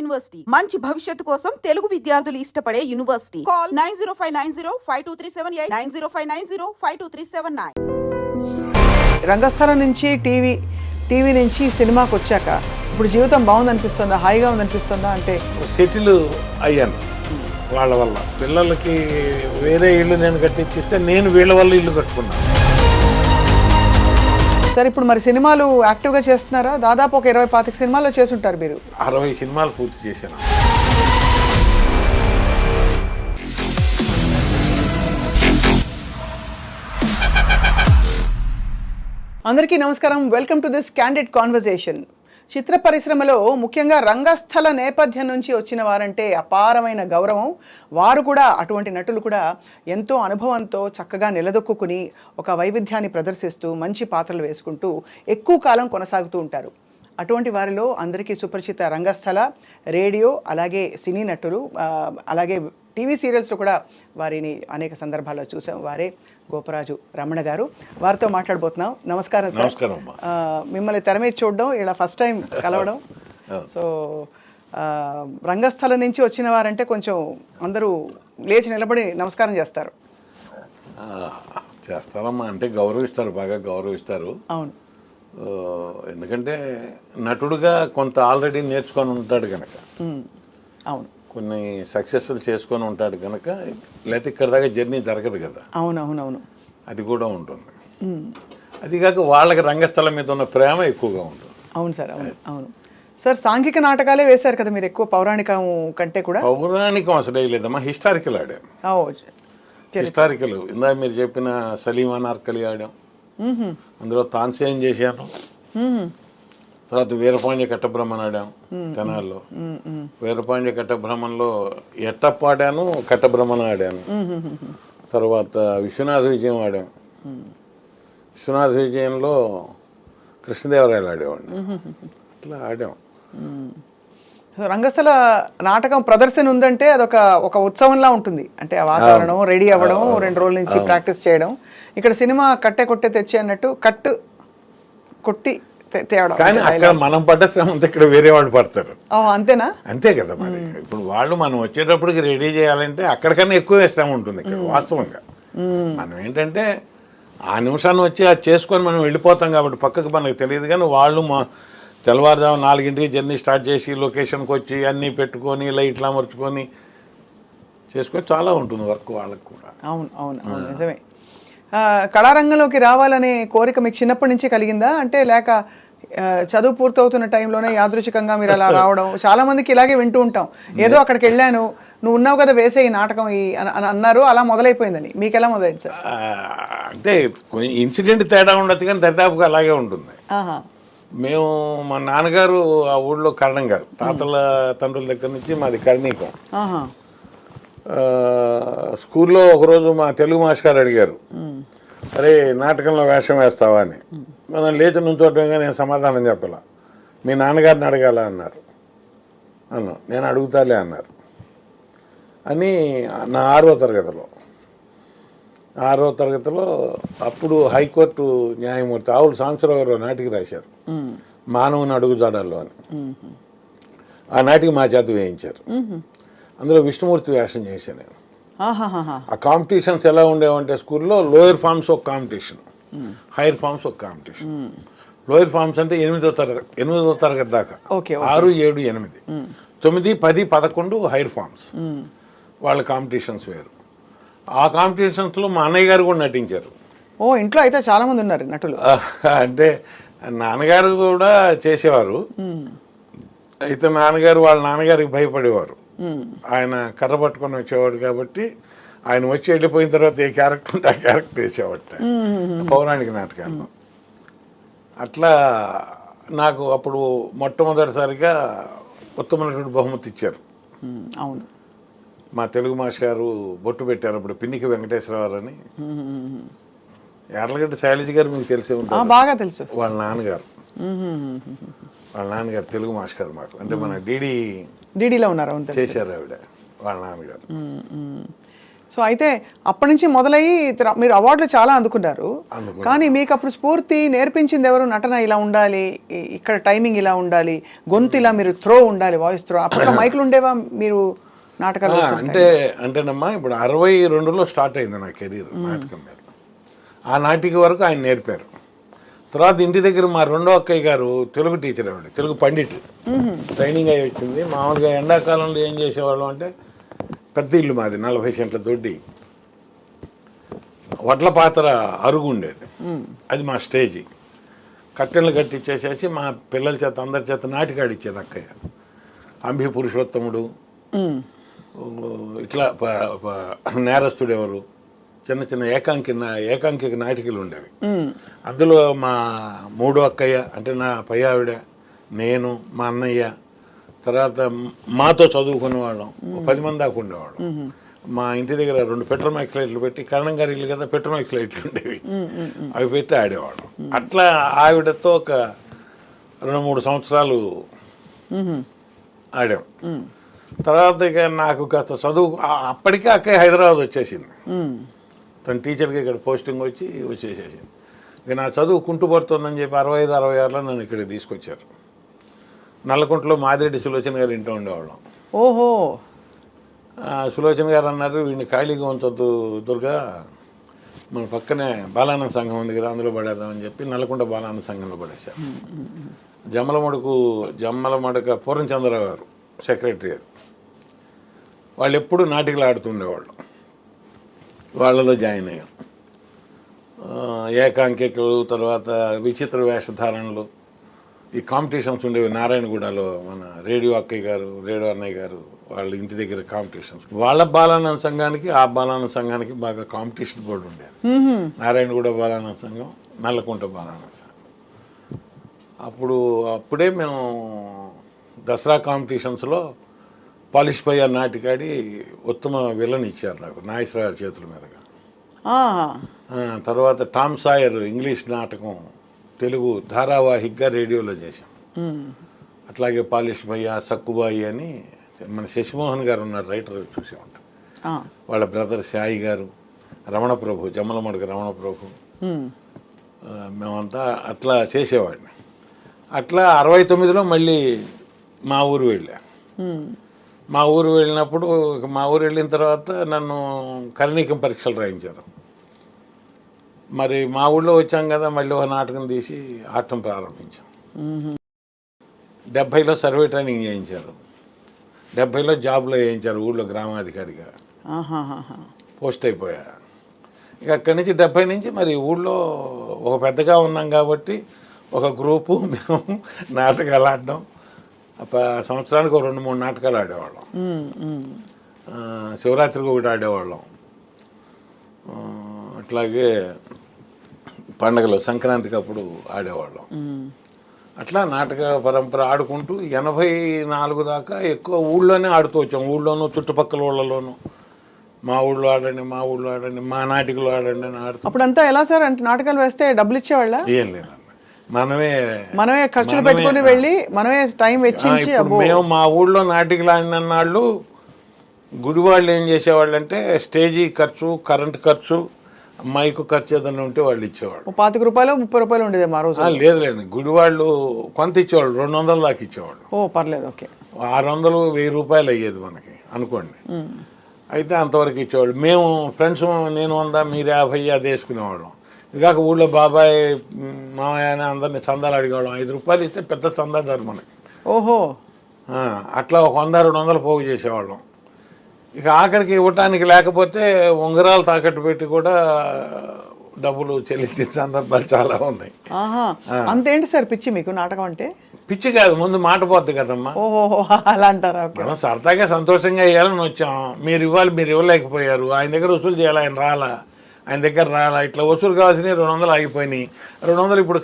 University మంచి భవిష్యత్తు కోసం తెలుగు విద్యార్థులు ఇష్టపడే యూనివర్సిటీ. కాల్ 9059052378 9059052379. రంగస్థలం నుంచి టీవీ నుంచి సినిమాకి వచ్చాక ఇప్పుడు జీవితం బాగుందనిపిస్తుందా, హాయిగా ఉందనిపిస్తుందా? అంటే సెటిల్ అయ్యాను వాళ్ళ వల్ల. పిల్లలకి వేరే ఇల్లు నేను కట్టించిస్తే నేను వీళ్ళ వల్ల ఇల్లు కట్టుకున్నాను. సరే, ఇప్పుడు మరి సినిమాలు యాక్టివ్గా చేస్తున్నారా? దాదాపు ఒక 20-25 సినిమాల్లో చేసుంటారు మీరు. 60 సినిమాలు పూర్తి చేశాను. అందరికీ నమస్కారం. Welcome to this candid conversation. చిత్ర పరిశ్రమలో ముఖ్యంగా రంగస్థల నేపథ్యం నుంచి వచ్చిన వారంటే అపారమైన గౌరవం. వారు కూడా, అటువంటి నటులు కూడా ఎంతో అనుభవంతో చక్కగా నిలదొక్కుని ఒక వైవిధ్యాన్ని ప్రదర్శిస్తూ మంచి పాత్రలు వేసుకుంటూ ఎక్కువ కాలం కొనసాగుతూ ఉంటారు. అటువంటి వారిలో అందరికీ సుపరిచిత రంగస్థల, రేడియో, అలాగే సినీ నటులు, అలాగే టీవీ సీరియల్స్లో కూడా వారిని అనేక సందర్భాల్లో చూసాం. వారే గోపరాజు రమణ గారు. వారితో మాట్లాడబోతున్నాం. నమస్కారం సార్. నమస్కారం. మిమ్మల్ని తెర మీద చూడడం, ఇలా ఫస్ట్ టైం కలవడం. సో రంగస్థలం నుంచి వచ్చిన వారంటే కొంచెం అందరూ లేచి నిలబడి నమస్కారం చేస్తారు. చేస్తారమ్మా, అంటే గౌరవిస్తారు, బాగా గౌరవిస్తారు. అవును, ఎందుకంటే నటుడుగా కొంత ఆల్రెడీ నేర్చుకొని ఉంటాడు కనుక, అవును, కొన్ని సక్సెస్ఫుల్ చేసుకొని ఉంటాడు కనుక, లేకపోతే ఇక్కడ దాకా జర్నీ జరగదు కదా. అవునవునవును, అది కూడా ఉంటుంది. అది కాక వాళ్ళకి రంగస్థలం మీద ఉన్న ప్రేమ ఎక్కువగా ఉంటుంది. అవును సార్. అవును అవును సార్. సాంఘిక నాటకాలే వేశారు కదా మీరు ఎక్కువ, పౌరాణికం కంటే కూడా? పౌరాణికం అసలు లేదమ్మా, హిస్టారికల్ ఆడాం. హిస్టారికల్ ఇందాక మీరు చెప్పిన సలీం అనార్కలి ఆడాం, అందులో తాన్సేన్ చేశాను. తర్వాత వీరపాండ్య కట్టబ్రహ్మన్ ఆడాం తెనాల్లో. వీరపాండ్య కట్టబ్రహ్మన్లో ఎట్టప్ప ఆడాను, కట్టబ్రహ్మన్ ఆడాను. తర్వాత విశ్వనాథ విజయం ఆడాం. విశ్వనాథ విజయంలో కృష్ణదేవరాయలు ఆడేవాడిని. ఇట్లా ఆడాం. రంగస్థల నాటకం ప్రదర్శన ఉందంటే అదొక ఉత్సవంలా ఉంటుంది. అంటే ఆ వాతావరణం, రెడీ అవ్వడం, 2 రోజుల నుంచి ప్రాక్టీస్ చేయడం. ఇక్కడ సినిమా కట్టే కొట్టే తెచ్చి అన్నట్టు కట్టు కొట్టి తేవడం. కానీ అక్కడ మనం పడ్డ శ్రమ అంతా ఇక్కడ వేరే వాళ్ళు పడతారు. అంతేనా? అంతే కదా మరి. ఇప్పుడు వాళ్ళు మనం వచ్చేటప్పటికి రెడీ చేయాలంటే అక్కడికన్నా ఎక్కువ శ్రమ ఉంటుంది ఇక్కడ వాస్తవంగా. మనం ఏంటంటే ఆ నిమిషాన్ని వచ్చి అది చేసుకొని మనం వెళ్ళిపోతాం కాబట్టి పక్కకు మనకు తెలియదు. కానీ వాళ్ళు మా తెల్లవారుజాము 4 జర్నీ స్టార్ట్ చేసి లొకేషన్కి వచ్చి అన్నీ పెట్టుకొని లైట్లు అమర్చుకొని చేసుకొని చాలా ఉంటుంది వర్క్ వాళ్ళకి కూడా. అవును అవును అవును, నిజమే. కళారంగంలోకి రావాలనే కోరిక మీకు చిన్నప్పటి నుంచి కలిగిందా? అంటే లేక చదువు పూర్తవుతున్న టైంలోనే యాదృచ్ఛికంగా మీరు అలా రావడం? చాలా మందికి ఇలాగే వింటూ ఉంటాం, ఏదో అక్కడికి వెళ్ళాను, నువ్వు ఉన్నావు కదా వేసే ఈ నాటకం అని అన్నారు, అలా మొదలైపోయిందని. మీకు ఎలా మొదలైంది సార్? అంటే కొంచెం ఇన్సిడెంట్ తేడా ఉండొచ్చు కానీ దరిదాపుగా అలాగే ఉంటుంది. మేము మా నాన్నగారు ఆ ఊళ్ళో కరణం గారు, తాతల తండ్రుల దగ్గర నుంచి మాది కర్ణీకం. స్కూల్లో ఒకరోజు మా తెలుగు మాస్టర్ గారు అడిగారు, అరే నాటకంలో వేషం వేస్తావా అని. మనం లేచి నుంచోటంగా నేను సమాధానం చెప్పాల. మీ నాన్నగారిని అడగాల అన్నారు. నేను అడుగుతాలే అన్నారు అని. నా 6వ తరగతిలో అప్పుడు హైకోర్టు న్యాయమూర్తి ఆవుల సాంబశివరావు గారు నాటికి రాశారు, మానవుని అడుగుజాడల్లో అని. ఆ నాటికి మా చేత వేయించారు. అందులో విష్ణుమూర్తి వేషం చేశాను నేను. ఆ కాంపిటీషన్స్ ఎలా ఉండేవంటే స్కూల్లో లోయర్ ఫార్మ్స్ ఒక కాంపిటీషన్, హైయర్ ఫార్మ్స్ ఒక కాంపిటీషన్. లోయర్ ఫార్మ్స్ అంటే 8వ తరగతి దాకా, 6, 7, 8, 9, 10, 11 హైయర్ ఫార్మ్స్. వాళ్ళ కాంపిటీషన్స్ వేరు. ఆ కాంపిటీషన్స్లో మా అన్నయ్య గారు కూడా నటించారు. ఓ, ఇంట్లో అయితే చాలా మంది ఉన్నారు నటులు. అంటే నాన్నగారు కూడా చేసేవారు. అయితే నాన్నగారు వాళ్ళ నాన్నగారికి భయపడేవారు. ఆయన కర్ర పట్టుకొని వచ్చేవాడు కాబట్టి ఆయన వచ్చి వెళ్ళిపోయిన తర్వాత ఏ క్యారెక్టర్ ఉంటే ఆ క్యారెక్టర్ వేసేవాట పౌరాణిక నాటకాల్లో. అట్లా నాకు అప్పుడు మొట్టమొదటిసారిగా ఉత్తమ నటుడు బహుమతి ఇచ్చారు. అవును, మా తెలుగు మాస్టర్ గారు బొట్టు పెట్టారు అప్పుడు, పిన్నికి వెంకటేశ్వరరావు అని. యార్లగడ్డ శైలజ గారు మీకు తెలిసే ఉంటారు, బాగా తెలుసు. వాళ్ళ నాన్నగారు తెలుగు మాస్టర్ గారు మాకు. అంటే మన డీడీలో ఉన్నారు చేశారు ఆవిడ, వాళ్ళ నాన్నగారు. సో అయితే అప్పటి నుంచి మొదలయ్యి మీరు అవార్డులు చాలా అందుకున్నారు. కానీ మీకు అప్పుడు స్ఫూర్తి నేర్పించింది ఎవరు? నటన ఇలా ఉండాలి, ఇక్కడ టైమింగ్ ఇలా ఉండాలి, గొంతు ఇలా మీరు త్రో ఉండాలి, వాయిస్ త్రో. అప్పుడు మైకులు ఉండేవా మీరు నాటకాలు? అంటేనమ్మా ఇప్పుడు 62లో స్టార్ట్ అయింది నా కెరీర్ నాటకం మీద. ఆ నాటికి వరకు ఆయన నేర్పారు. తర్వాత ఇంటి దగ్గర మా రెండో అక్కయ్య గారు తెలుగు టీచర్ ఆవిడ, తెలుగు పండిట్, ట్రైనింగ్ అయ్యి వచ్చింది. మామూలుగా ఎండాకాలంలో ఏం చేసేవాళ్ళం అంటే, పెద్ద ఇల్లు మాది, 40 సెంట్ల దొడ్డి, వడ్ల పాత్ర అరుగు ఉండేది, అది మా స్టేజీ. కట్టెలు కట్టించేసేసి మా పిల్లల చేత అందరి చేత నాటికాడిచ్చేది అక్కయ్య. అంబి పురుషోత్తముడు, ఇట్లా నేరస్తుడు ఎవరు, చిన్న చిన్న ఏకాంకిక నాటికలు ఉండేవి. అందులో మా మూడో అక్కయ్య అంటే నా పై ఆవిడ, నేను, మా అన్నయ్య, తర్వాత మాతో చదువుకునే వాళ్ళం 10 మంది దాకా ఉండేవాళ్ళం. మా ఇంటి దగ్గర 2 పెట్రోమాక్స్ లైట్లు పెట్టి, కరణం గారి ఇల్లు కదా, పెట్రోమాక్స్ లైట్లు ఉండేవి, అవి పెట్టి ఆడేవాళ్ళం. అట్లా ఆవిడతో ఒక 2-3 సంవత్సరాలు ఆడాం. తర్వాత ఇక నాకు కాస్త చదువు, అప్పటికే అక్కయ్య హైదరాబాద్ వచ్చేసింది, తన టీచర్కి ఇక్కడ పోస్టింగ్ వచ్చేసేసింది. ఇక నా చదువు కుంటుపడుతుందని చెప్పి 65-66లో నన్ను ఇక్కడికి తీసుకొచ్చారు. నల్లకుంటలో మాదిరెడ్డి సులోచన గారు ఇంట్లో ఉండేవాళ్ళం. ఓహో. సులోచన గారు అన్నారు, వీడిని ఖాళీగా ఉంచొద్దు దుర్గా, మన పక్కనే బాలానంద సంఘం ఉంది కదా, అందులో పడేద్దామని చెప్పి నల్లకుంట బాలానంద సంఘంలో పడేశారు. జమ్మలమడక పూర్ణచంద్రరావు గారు సెక్రటరీ, అది వాళ్ళు ఎప్పుడు నాటికలు ఆడుతుండేవాళ్ళు, వాళ్ళలో జాయిన్ అయ్యాం. ఏకాంకికలు, తర్వాత విచిత్ర వేషధారణలు, ఈ కాంపిటీషన్స్ ఉండేవి. నారాయణగూడలో మన రేడియో అక్కయ్య గారు, రేడియో అన్నయ్య గారు వాళ్ళ ఇంటి దగ్గర కాంపిటీషన్స్. వాళ్ళ బాలానంద సంఘానికి ఆ బాలానంద సంఘానికి బాగా కాంపిటీషన్ బోర్డు ఉండేది. నారాయణగూడ బాలానంద సంఘం, నల్లకుంట బాలానంద సంఘం. అప్పుడే మేము దసరా కాంపిటీషన్స్లో పాలిష్ పయ్య నాటికాడి ఉత్తమ విలన్ ఇచ్చారు నాకు, నాగేశ్వరరావు చేతుల మీదుగా. తర్వాత టామ్ సాయర్ ఇంగ్లీష్ నాటకం తెలుగు ధారావాహికగా రేడియోలో చేశాం. అట్లాగే పాలిష్ భయ్య, సక్కుబాయి అని మన శశిమోహన్ గారు ఉన్నారు, రైటర్, చూసే ఉంటాం. వాళ్ళ బ్రదర్ సాయి గారు, రమణ ప్రభు, జమ్మలమడుగు రమణ ప్రభు, మేమంతా అట్లా చేసేవాడిని. అట్లా 69లో మళ్ళీ మా ఊరు వెళ్ళా. మా ఊరు వెళ్ళినప్పుడు, మా ఊరు వెళ్ళిన తర్వాత నన్ను కరణీకం పరీక్షలు రాయించారు. మరి మా ఊళ్ళో వచ్చాం కదా, మళ్ళీ ఒక నాటకం తీసి ఆడటం ప్రారంభించాం. 70లో సర్వే ట్రైనింగ్ చేయించారు, 70లో జాబ్లో వేయించారు, ఊళ్ళో గ్రామాధికారిగా పోస్ట్ అయిపోయా. ఇక అక్కడి నుంచి 70 నుంచి మరి ఊళ్ళో ఒక పెద్దగా ఉన్నాం కాబట్టి ఒక గ్రూపు మేము నాటకాలు ఆడడం. సంవత్సరానికి 2-3 నాటకాలు ఆడేవాళ్ళం. శివరాత్రికి ఒకటి ఆడేవాళ్ళం. అట్లాగే పండగలు, సంక్రాంతికి అప్పుడు ఆడేవాళ్ళం. అట్లా నాటక పరంపర ఆడుకుంటూ 84 దాకా ఎక్కువ ఊళ్ళోనే ఆడుతూ వచ్చాం. ఊళ్ళోనూ చుట్టుపక్కల ఊళ్ళలోనూ మా ఊళ్ళో ఆడండి, మా ఊళ్ళో ఆడండి, మా నాటికలు ఆడండి అని ఆడుతూ. అప్పుడంతా ఎలా సార్ అంటే నాటకాలు వేస్తే డబ్బులు ఇచ్చేవాళ్ళ? ఏం లేదు, మనమే ఖర్చులు పెట్టుకుని వెళ్ళి మనమే టైం వెచ్చించి. మేము మా ఊళ్ళో నాటికలు ఆడిన నాళ్ళు గుడివాళ్ళు ఏం చేసేవాళ్ళు అంటే, స్టేజీ ఖర్చు, కరెంట్ ఖర్చు, మైకు ఖర్చు ఏదైనా ఉంటే వాళ్ళు ఇచ్చేవాళ్ళు. 25 రూపాయలు 30 రూపాయలు ఉండేది మా రోజు. లేదులేండి, గుడివాళ్ళు కొంత ఇచ్చేవాళ్ళు, 200 దాకా ఇచ్చేవాళ్ళు. ఓ పర్లేదు, ఓకే. 600-1000 రూపాయలు అయ్యేది మనకి అనుకోండి. అయితే అంతవరకు ఇచ్చేవాళ్ళు. మేము ఫ్రెండ్స్, నేను 100, మీరు 50 అది వేసుకునేవాళ్ళం. ఇకాక ఊళ్ళో బాబాయ్, మామయ్య అని అందరినీ చందాలు అడిగేవాళ్ళం. 5 రూపాయలు ఇస్తే పెద్ద చందాదారు మనకి. ఓహో. అట్లా ఒక 100-200 పోగు చేసేవాళ్ళం. ఇక ఆఖరికి ఇవ్వటానికి లేకపోతే ఉంగరాలు తాకట్టు పెట్టి కూడా డబ్బులు చెల్లించే సందర్భాలు చాలా ఉన్నాయి. అంతేంటి సార్ పిచ్చి మీకు నాటకం అంటే? పిచ్చి కాదు, ముందు మాట పోద్ది కదమ్మా. ఓహో, అలా అంటారా? మనం సరదాగా సంతోషంగా ఇవ్వాలని వచ్చాం. మీరు ఇవ్వాలి, మీరు ఇవ్వలేకపోయారు. ఆయన దగ్గర వసూలు చేయాలి, ఆయన దగ్గర రాలా. ఇట్లా వసూలు కావాల్సినవి 200 ఆగిపోయినాయి. 200 ఇప్పుడు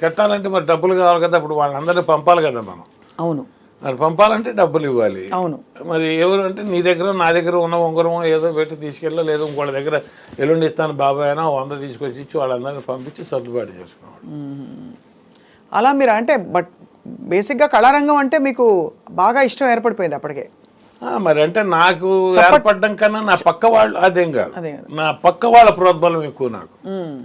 కట్టాలంటే మరి డబ్బులు కావాలి కదా. ఇప్పుడు వాళ్ళందరినీ పంపాలి కదా మనం. అవును, మరి పంపాలంటే డబ్బులు ఇవ్వాలి. అవును. మరి ఎవరు అంటే, నీ దగ్గర నా దగ్గర ఉన్న ఉంగరం ఏదో పెట్టి తీసుకెళ్ళా, లేదు ఇంకోళ్ళ దగ్గర ఎల్లుండి ఇస్తాను బాబాయ్ అయినా 100 తీసుకొచ్చి ఇచ్చి వాళ్ళందరినీ పంపించి సర్దుబాటు చేసుకునేవాడు. అలా మీరు అంటే బేసిక్గా కళారంగం అంటే మీకు బాగా ఇష్టం ఏర్పడిపోయింది అప్పటికే? మరి అంటే నాకు ఏర్పడడం కన్నా నా పక్క వాళ్ళు అదేం కాదు, అదే కాదు. నా పక్క వాళ్ళ ప్రోద్బలం ఎక్కువ నాకు. ఉమ్,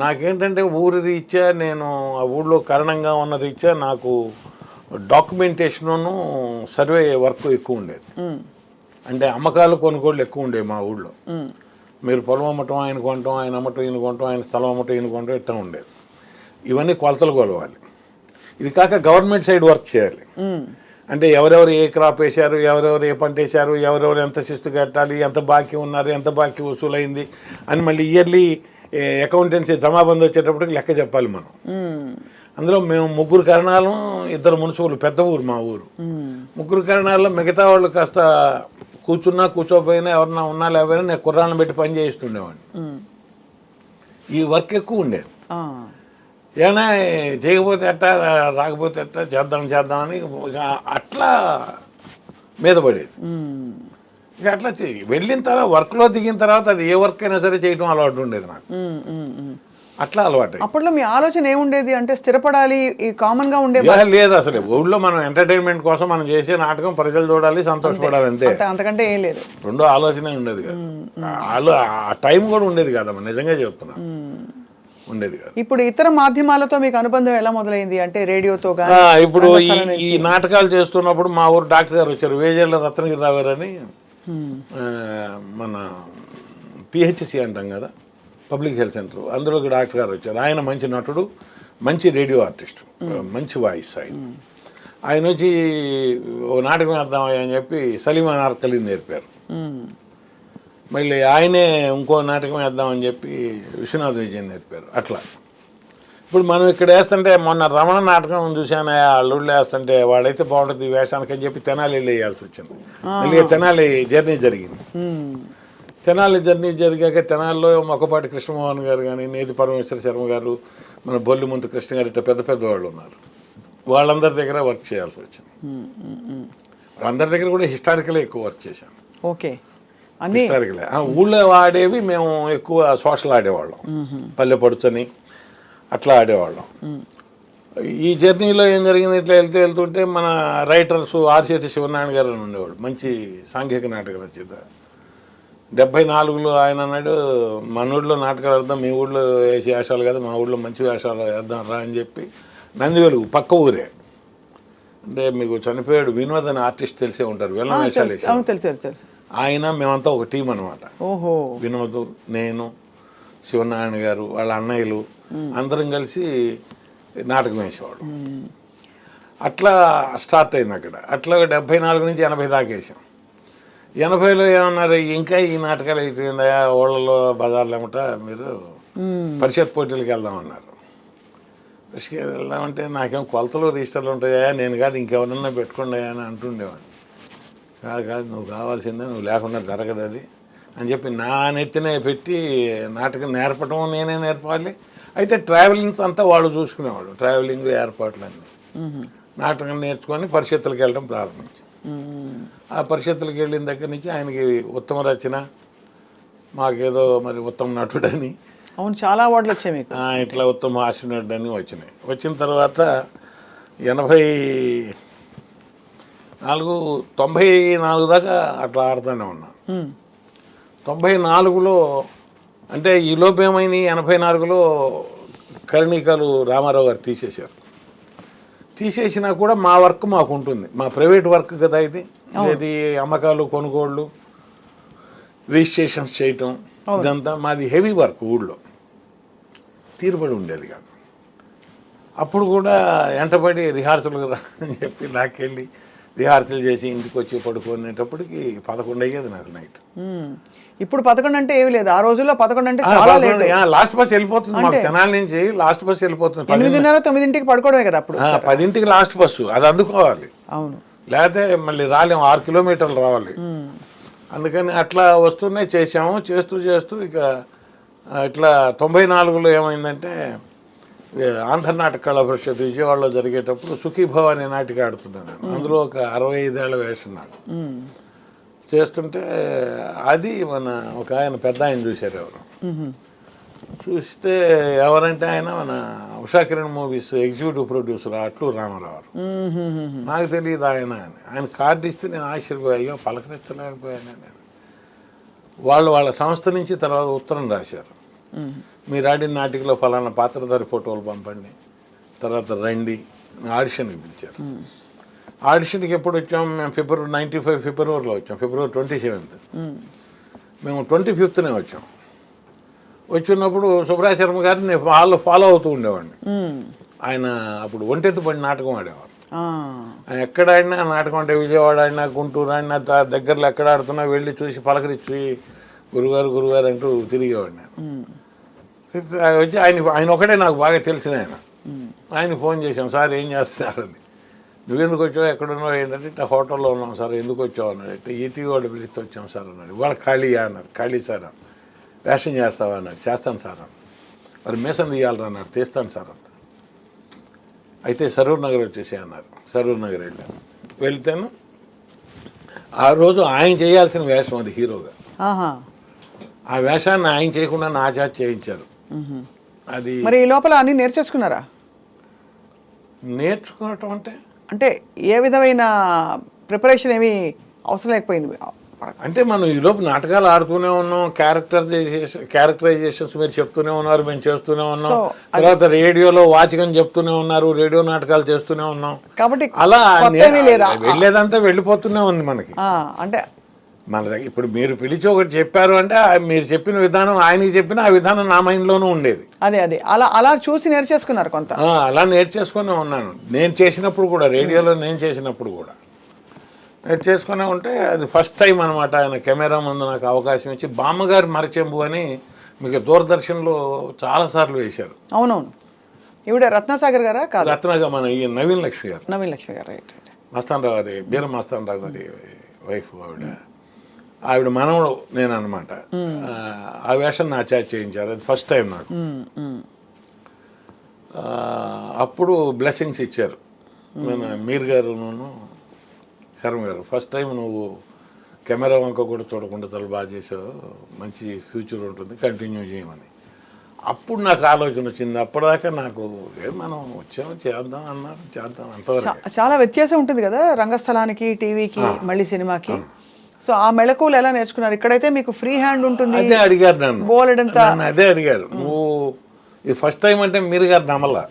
నాకేంటంటే ఊరి రీత్యా నేను ఆ ఊళ్ళో కారణంగా ఉన్న రీత్యా నాకు డాక్యుమెంటేషను సర్వే వర్క్ ఎక్కువ ఉండేది. ఉమ్, అంటే అమ్మకాలు కొనుగోళ్ళు ఎక్కువ ఉండేవి మా ఊళ్ళో. ఉమ్, మీరు పొలం అమ్మటం ఆయన కొనటం, ఆయన అమ్మటం ఈయన కొనటం, ఆయన స్థలం అమ్మటం ఈయన కొనటం ఇట్లా ఉండేది. ఇవన్నీ కొలతలు కొలవాలి. ఇది కాక గవర్నమెంట్ సైడ్ వర్క్ చేయాలి. ఉమ్, అంటే ఎవరెవరు ఏ క్రాప్ వేశారు, ఎవరెవరు ఏ పంట వేశారు, ఎవరెవరు ఎంత శిస్తు కట్టాలి, ఎంత బాకీ ఉన్నారు, ఎంత బాకీ వసూలైంది అని మళ్ళీ ఇయర్లీ అకౌంటెన్సీ జమాబంద్ వచ్చేటప్పటికి లెక్క చెప్పాలి మనం. ఉమ్, అందులో మేము 3 కరణాలు, 2 మున్సిపల్, పెద్ద ఊరు మా ఊరు. ఉమ్, 3 కరణాల్లో మిగతా వాళ్ళు కాస్త కూర్చున్నా కూర్చోపోయినా ఎవరన్నా ఉన్నా లేకపోయినా నేను కుర్రాళ్ళని పెట్టి పని చేయిస్తుండేవాడిని. ఉమ్, ఈ వర్క్ ఎక్కువ ఉండేది. ఆ, ఏమైనా చేయకపోతే అట్టా, రాకపోతే అట్టా, చేద్దామని అట్లా మీద పడేది. ఉమ్, ఇక అట్లా వెళ్ళిన తర్వాత వర్క్లో దిగిన తర్వాత అది ఏ వర్క్ అయినా సరే చేయడం అలవాటు ఉండేది నాకు. ఉమ్, ఉమ్, ఉమ్. అట్లా అలవాటు. అప్పట్లో మీ ఆలోచన ఏముండేది అంటే స్థిరపడాలి, ఈ కామన్ గా ఉండే లేదు అసలు ఊళ్ళో మనం ఎంటర్టైన్మెంట్ కోసం మనం చేసే నాటకం ప్రజలు చూడాలి, సంతోషపడాలి, అంతే. అంతకంటే ఏం లేదు. రెండో ఆలోచనే ఉండేది కాదు. ఆ టైం కూడా ఉండేది కాదమ్మా, నిజంగా చెప్తున్నా, ఉండేది కాదు. ఇప్పుడు ఇతర మాధ్యమాలతో మీకు అనుబంధం ఎలా మొదలైంది అంటే రేడియోతో కానీ? ఇప్పుడు ఈ నాటకాలు చేస్తున్నప్పుడు మా ఊరు డాక్టర్ గారు వచ్చారు, వేజేళ్ళ రత్నగిరిరావు గారు అని, మన పిహెచ్సి అంటాం కదా, పబ్లిక్ హెల్త్ సెంటర్, అందులో డాక్టర్ గారు వచ్చారు. ఆయన మంచి నటుడు, మంచి రేడియో ఆర్టిస్ట్, మంచి వాయిస్. ఆయన వచ్చి ఓ నాటకం వేద్దామని అని చెప్పి సలీమా నార్కలిని నేర్పారు. మళ్ళీ ఆయనే ఇంకో నాటకం వేద్దామని చెప్పి విశ్వనాథ్ విజయన్ నేర్పారు. అట్లా ఇప్పుడు మనం ఇక్కడ వేస్తుంటే, మొన్న రమణ నాటకం చూశాను, అల్లుళ్ళు వేస్తుంటే వాడైతే బాగుంటుంది వేషానికి అని చెప్పి తెనాలి వెళ్ళి వేయాల్సి వచ్చింది. మళ్ళీ తెనాలి జర్నీ జరిగింది. తెనాలి జర్నీ జరిగాక తెనాలిలో మొక్కపాటి కృష్ణమోహన్ గారు కానీ, నేతి పరమేశ్వర శర్మ గారు, మన బొల్లిముంతు కృష్ణ గారు, ఇట్లా పెద్ద పెద్ద వాళ్ళు ఉన్నారు. వాళ్ళందరి దగ్గర వర్క్ చేయాల్సి వచ్చింది. వాళ్ళందరి దగ్గర కూడా హిస్టారికలే ఎక్కువ వర్క్ చేశాను. ఓకే, హిస్టారికలే. ఊళ్ళో ఆడేవి మేము ఎక్కువ సోషల్ ఆడేవాళ్ళం, పల్లె పడుచని అట్లా ఆడేవాళ్ళం. ఈ జర్నీలో ఏం జరిగింది, ఇట్లా వెళ్తుంటే మన రైటర్స్ ఆర్చేటి శివనారాయణ గారు అని ఉండేవాడు, మంచి సాంఘిక నాటక రచయిత. 74లో ఆయన అన్నాడు, మన ఊళ్ళో నాటకాలు వేద్దాం, మీ ఊళ్ళో వేసే వేషాలు కదా, మా ఊళ్ళో మంచి వేషాలు వేద్దాం రా అని చెప్పి, నందివెలుగు పక్క ఊరే, అంటే మీకు చనిపోయాడు వినోద్ అని ఆర్టిస్ట్ తెలిసే ఉంటారు, విలన్ వేషాలు వేసి, ఆయన మేమంతా ఒక టీం అనమాట. ఓహో, వినోద్, నేను, శివనారాయణ గారు, వాళ్ళ అన్నయ్యలు అందరం కలిసి నాటకం వేసేవాడు. అట్లా స్టార్ట్ అయింది అక్కడ. అట్లా 74 నుంచి 80 దాకా వేసాం. 80లో ఏమన్నారు, ఇంకా ఈ నాటకాలు అయిపోయిందా ఊళ్ళలో బజార్లు ఏమట, మీరు పరిషత్ పోటీలకు వెళ్దామన్నారు. పరిషత్కి వెళ్దామంటే నాకేం కొలతలు రిజిస్టర్లు ఉంటాయా, నేను కాదు ఇంకెవరన్నా పెట్టుకోండి అని అంటుండేవాడిని. కాదు నువ్వు కావాల్సిందే, నువ్వు లేకుండా జరగదు అది అని చెప్పి నా నెత్తినే పెట్టి నాటకం నేర్పడం నేనే నేర్పాలి. అయితే ట్రావెలింగ్స్ అంతా వాళ్ళు చూసుకునేవాడు, ట్రావెలింగ్ ఏర్పాట్లన్నీ. నాటకం నేర్చుకొని పరిషత్తులకు వెళ్ళడం ప్రారంభించాం. ఆ పరిషత్తులకు వెళ్ళిన దగ్గర నుంచి ఆయనకి ఉత్తమ రచన, మాకేదో మరి ఉత్తమ నటుడని, అవును చాలా అవార్డులు వచ్చాయి మీకు, ఇట్లా ఉత్తమ హాస్యనటుడు అని వచ్చినాయి. వచ్చిన తర్వాత 94 దాకా అట్లా ఆడుతూనే ఉన్నాను. 94లో అంటే ఈ లోపు ఏమైంది, 84లో కరణికలు రామారావు గారు తీసేశారు. తీసేసినా కూడా మా వర్క్ మాకు ఉంటుంది, మా ప్రైవేట్ వర్క్ కదా ఇది. ఇది అమ్మకాలు, కొనుగోళ్ళు, రిజిస్ట్రేషన్స్ చేయటం, ఇదంతా మాది హెవీ వర్క్. ఊళ్ళో తీరుబడి ఉండేది కాదు. అప్పుడు కూడా ఎంటబడి రిహార్సల్ అని చెప్పి నాకెళ్ళి రిహార్సల్ చేసి ఇంటికి వచ్చి పడుకునేటప్పటికి 11 అయ్యేది నాకు నైట్. ఇప్పుడు 11 అంటే ఏమి లేదు, ఆ రోజుల్లో 11 అంటే చాలా లేట్. లాస్ట్ బస్ వెళ్ళిపోతుంది మాకు తెనాలి నుంచి, లాస్ట్ బస్ వెళ్ళిపోతుంది. 8:30-9కి పడుకోవడమే కదా అప్పుడు. 10కి లాస్ట్ బస్సు, అది అందుకోవాలి. అవును, లేకపోతే మళ్ళీ రాలేము, 6 కిలోమీటర్లు రావాలి. అందుకని అట్లా వస్తూనే చేసాము. చేస్తూ ఇక ఇట్లా 94లో ఏమైందంటే ఆంధ్ర నాటక కళా పరిషత్ విజయవాడలో జరిగేటప్పుడు సుఖీభవ అనే నాటిక ఆడుతున్నాను. అందులో ఒక 65 ఏళ్ల వేషం నాకు చేస్తుంటే, అది మన ఒక ఆయన పెద్ద ఆయన చూశారు ఎవరు, చూస్తే ఎవరంటే ఆయన మన Usha Kiran movies executive producer అట్లు రామారావు. నాకు తెలియదు ఆయన కార్డు ఇస్తే నేను ఆశ్చర్యపోయా, అయ్యో పలకరించలేకపోయాను నేను. వాళ్ళ సంస్థ నుంచి తర్వాత ఉత్తరం రాశారు, మీరు ఆడిన నాటికలో ఫలానా పాత్రధారి ఫోటోలు పంపండి, తర్వాత రండి, ఆడిషన్కి పిలిచారు. ఆడిషన్కి ఎప్పుడు వచ్చాము మేము? ఫిబ్రవరి 95 ఫిబ్రవరిలో వచ్చాం, ఫిబ్రవరి 27th. మేము 25th వచ్చాం. వచ్చినప్పుడు సుబ్రాయ శర్మ గారిని నేను ఫాలో అవుతూ ఉండేవాడిని. ఆయన అప్పుడు ఒంటెత్తు పడి నాటకం ఆడేవారు. ఆయన ఎక్కడ ఆడినా నాటకం అంటే విజయవాడ ఆడినా, గుంటూరు ఆడినా, దగ్గరలో ఎక్కడ ఆడుతున్నా వెళ్ళి చూసి పలకరించి గురుగారు అంటూ తిరిగేవాడిని నేను. వచ్చి ఆయన ఒకటే నాకు బాగా తెలిసిన ఆయన ఫోన్ చేశాం, సార్ ఏం చేస్తున్నారని. నువ్వెందుకు వచ్చావు, ఎక్కడున్నావు ఏంటంటే ఇట్లా హోటల్లో ఉన్నాం సార్. ఎందుకు వచ్చావు అన్నాడు. ఈటీవీ వాళ్ళు పిలిస్తే వచ్చాం సార్ అన్నాడు. ఇవాళ ఖాళీయా అన్నారు. ఖాళీ సార్ అన్న. వేషం చేస్తావా అన్నాడు. చేస్తాను సార్ అన్న. మరి మీసం తీయాలరా అన్నాడు. తీస్తాను సార్ అన్న. అయితే సరూర్ నగర్ వచ్చేసి అన్నారు. సరూర్ నగర్ వెళ్ళాను. వెళ్తేను ఆ రోజు ఆయన చేయాల్సిన వేషం అది హీరోగా. ఆ వేషాన్ని ఆయన చేయకుండా నా చేత చేయించారు. అది మరి ఈ లోపల అన్ని నేర్చేసుకున్నారా? నేర్చుకోవటం అంటే ఏ విధమైన ప్రిపరేషన్ ఏమీ అవసరం లేకపోయింది. అంటే మనం ఈలోపు నాటకాలు ఆడుతూనే ఉన్నాం, క్యారెక్టరైజేషన్స్ మీరు చెప్తూనే ఉన్నారు, మేము చేస్తూనే ఉన్నాం. తర్వాత రేడియోలో వాచకం చెప్తూనే ఉన్నారు, రేడియో నాటకాలు చేస్తూనే ఉన్నాం. కాబట్టి అలా వెళ్ళేదంతా వెళ్ళిపోతూనే ఉంది మనకి. అంటే మన దగ్గర ఇప్పుడు మీరు పిలిచి ఒకటి చెప్పారు అంటే మీరు చెప్పిన విధానం ఆయనకి చెప్పిన ఆ విధానం నా మైండ్లోనూ ఉండేది. అదే అలా చూసి నేర్చేసుకున్నారు కొంత. అలా నేర్చేసుకునే ఉన్నాను. నేను చేసినప్పుడు కూడా, రేడియోలో నేను చేసినప్పుడు కూడా నేర్చేసుకునే ఉంటే అది ఫస్ట్ టైం అనమాట. ఆయన కెమెరా ముందు నాకు అవకాశం ఇచ్చి బామ్మగారి మరచెంబు అని మీకు దూరదర్శన్లో చాలాసార్లు వేశారు. అవునవును. ఇవిడ రత్నసాగర్ గారా? కాదు, రత్నగా మన ఈ నవీన్ లక్ష్మి గారు. రైట్. మస్తానరావు గారి బీర మస్తానరావు గారి వైఫ్ ఆవిడ మనవడు నేను అనమాట. ఆ వేషం నా చేత చేయించారు. అది ఫస్ట్ టైం నాకు. అప్పుడు బ్లెస్సింగ్స్ ఇచ్చారు మన మీర్ గారును శర్మ గారు. ఫస్ట్ టైం నువ్వు కెమెరా వంక కూడా చూడకుండా చాలా బాగా చేసావు, మంచి ఫ్యూచర్ ఉంటుంది, కంటిన్యూ చేయమని. అప్పుడు నాకు ఆలోచన వచ్చింది. అప్పటిదాకా నాకు మనం వచ్చాము చేద్దాం అన్నారు, చేద్దాం అంతవరకు. చాలా వ్యత్యాసం ఉంటుంది కదా రంగస్థలానికి, టీవీకి, మళ్ళీ సినిమాకి. సో ఆ మెళకువలు ఎలా నేర్చుకున్నారు? ఇక్కడైతే మీకు ఫ్రీ హ్యాండ్ ఉంటుంది. అదే అడిగారు నన్ను, బోలెడంతా అదే అడిగారు. నువ్వు ఇది ఫస్ట్ టైం అంటే మీరు గారు నమ్మలా.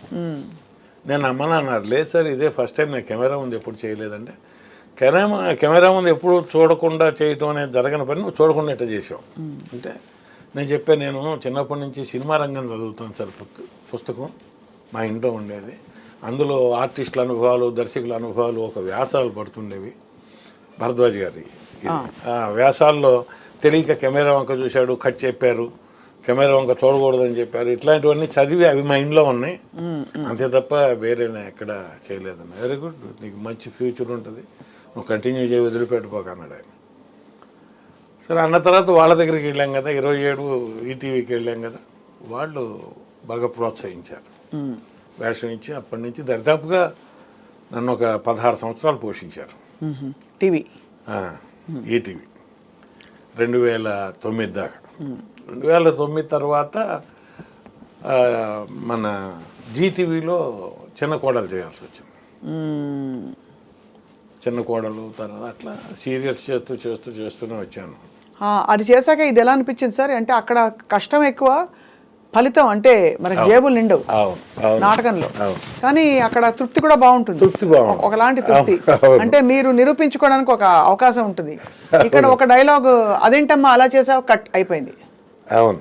నేను నమ్మను అన్నారు. లేదు సార్ ఇదే ఫస్ట్ టైం, నేను కెమెరా ముందు ఎప్పుడు చేయలేదంటే. కెమెరా ముందు ఎప్పుడు చూడకుండా చేయటం అనేది జరగని పని, నువ్వు చూడకుండా ఎట్లా చేసావు అంటే నేను చెప్పాను, నేను చిన్నప్పటి నుంచి సినిమా రంగం చదువుతాను సార్. పుస్తకం మా ఇంట్లో ఉండేది. అందులో ఆర్టిస్టుల అనుభవాలు, దర్శకుల అనుభవాలు ఒక వ్యాసాలు పడుతుండేవి. భరద్వాజ్ గారి వ్యాసాల్లో తెలియక కెమెరా వంక చూశాడు, కట్ చెప్పారు, కెమెరా వంక చూడకూడదని చెప్పారు. ఇట్లాంటివన్నీ చదివి అవి మా ఇంట్లో ఉన్నాయి, అంతే తప్ప వేరే ఎక్కడ చేయలేదన్న. వెరీ గుడ్, నీకు మంచి ఫ్యూచర్ ఉంటుంది, నువ్వు కంటిన్యూ చేయి, వదిలిపెట్టుకోక అన్నాడు ఆయన. సరే అన్న తర్వాత వాళ్ళ దగ్గరికి వెళ్ళాం కదా, 27 ఈటీవీకి వెళ్ళాం కదా, వాళ్ళు బాగా ప్రోత్సహించారు, వేషం ఇచ్చి అప్పటి నుంచి దరిదాపుగా నన్ను ఒక 16 సంవత్సరాలు పోషించారు. టీవీ ఈటీవీ 2009 దాకా. 2009 తర్వాత మన జీటీవీలో చిన్న కోడలు చేయాల్సి వచ్చింది. చిన్న కోడలు తర్వాత అట్లా సీరియల్స్ చేస్తూనే వచ్చాను. అది చేశాక ఇది ఎలా అనిపించింది సార్? అంటే అక్కడ కష్టం ఎక్కువ, ఫలితం అంటే మనకి జేబులు నిండవు నాటకంలో, కానీ అక్కడ తృప్తి కూడా బాగుంటుంది, ఒకలాంటి తృప్తి. అంటే మీరు నిరూపించుకోవడానికి ఒక అవకాశం ఉంటుంది. ఇక్కడ ఒక డైలాగ్ అదేంటమ్మా అలా చేసావు, కట్ అయిపోయింది. అవును.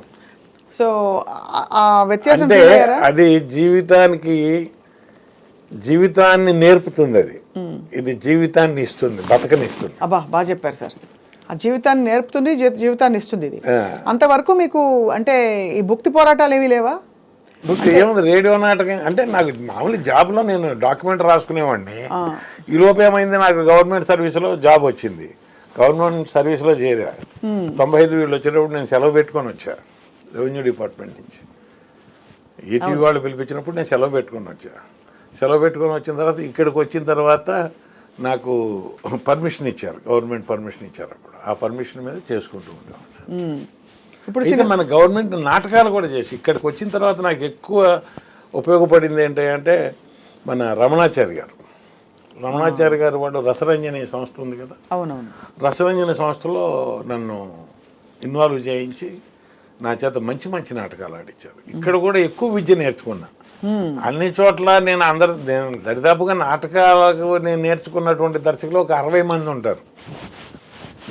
సో ఆ వ్యత్యాసం అది జీవితాన్ని నేర్పుతుంది. అది ఇది జీవితాన్ని ఇస్తుంది, బతకనిస్తుంది. అబ్బా బాగా చెప్పారు సార్. ఆ జీవితాన్ని నేర్పుతుంది, జీవితాన్ని ఇస్తుంది. ఇది అంతవరకు మీకు అంటే ఈ భుక్తి పోరాటాలు ఏమీ లేవా? భుక్తి ఏముంది, రేడియో నాటకం అంటే నాకు మామూలు జాబ్లో నేను డాక్యుమెంట్ రాసుకునేవాడిని. ఈ లోపు ఏమైంది, నాకు గవర్నమెంట్ సర్వీస్లో జాబ్ వచ్చింది. గవర్నమెంట్ సర్వీస్లో చేరా 95 వీళ్ళు వచ్చేటప్పుడు నేను సెలవు పెట్టుకొని వచ్చా రెవెన్యూ డిపార్ట్మెంట్ నుంచి. ఈటీవీ వాళ్ళు పిలిపించినప్పుడు నేను సెలవు పెట్టుకొని వచ్చా. సెలవు పెట్టుకొని వచ్చిన తర్వాత ఇక్కడికి వచ్చిన తర్వాత నాకు పర్మిషన్ ఇచ్చారు, గవర్నమెంట్ పర్మిషన్ ఇచ్చారు. అప్పుడు ఆ పర్మిషన్ మీద చేసుకుంటూ ఉండేవాడిని. ఇప్పుడు అయితే మన గవర్నమెంట్ నాటకాలు కూడా చేసి ఇక్కడికి వచ్చిన తర్వాత నాకు ఎక్కువ ఉపయోగపడింది ఏంటంటే మన రమణాచారి గారు వాడు రసరంజని సంస్థ ఉంది కదా, అవునవును, రసరంజని సంస్థలో నన్ను ఇన్వాల్వ్ చేయించి నా చేత మంచి మంచి నాటకాలు ఆడించారు. ఇక్కడ కూడా ఎక్కువ విద్య నేర్చుకున్నా. అన్ని చోట్ల నేను దరిదాపుగా నాటకాలకు నేను నేర్చుకున్నటువంటి దర్శకులు ఒక 60 మంది ఉంటారు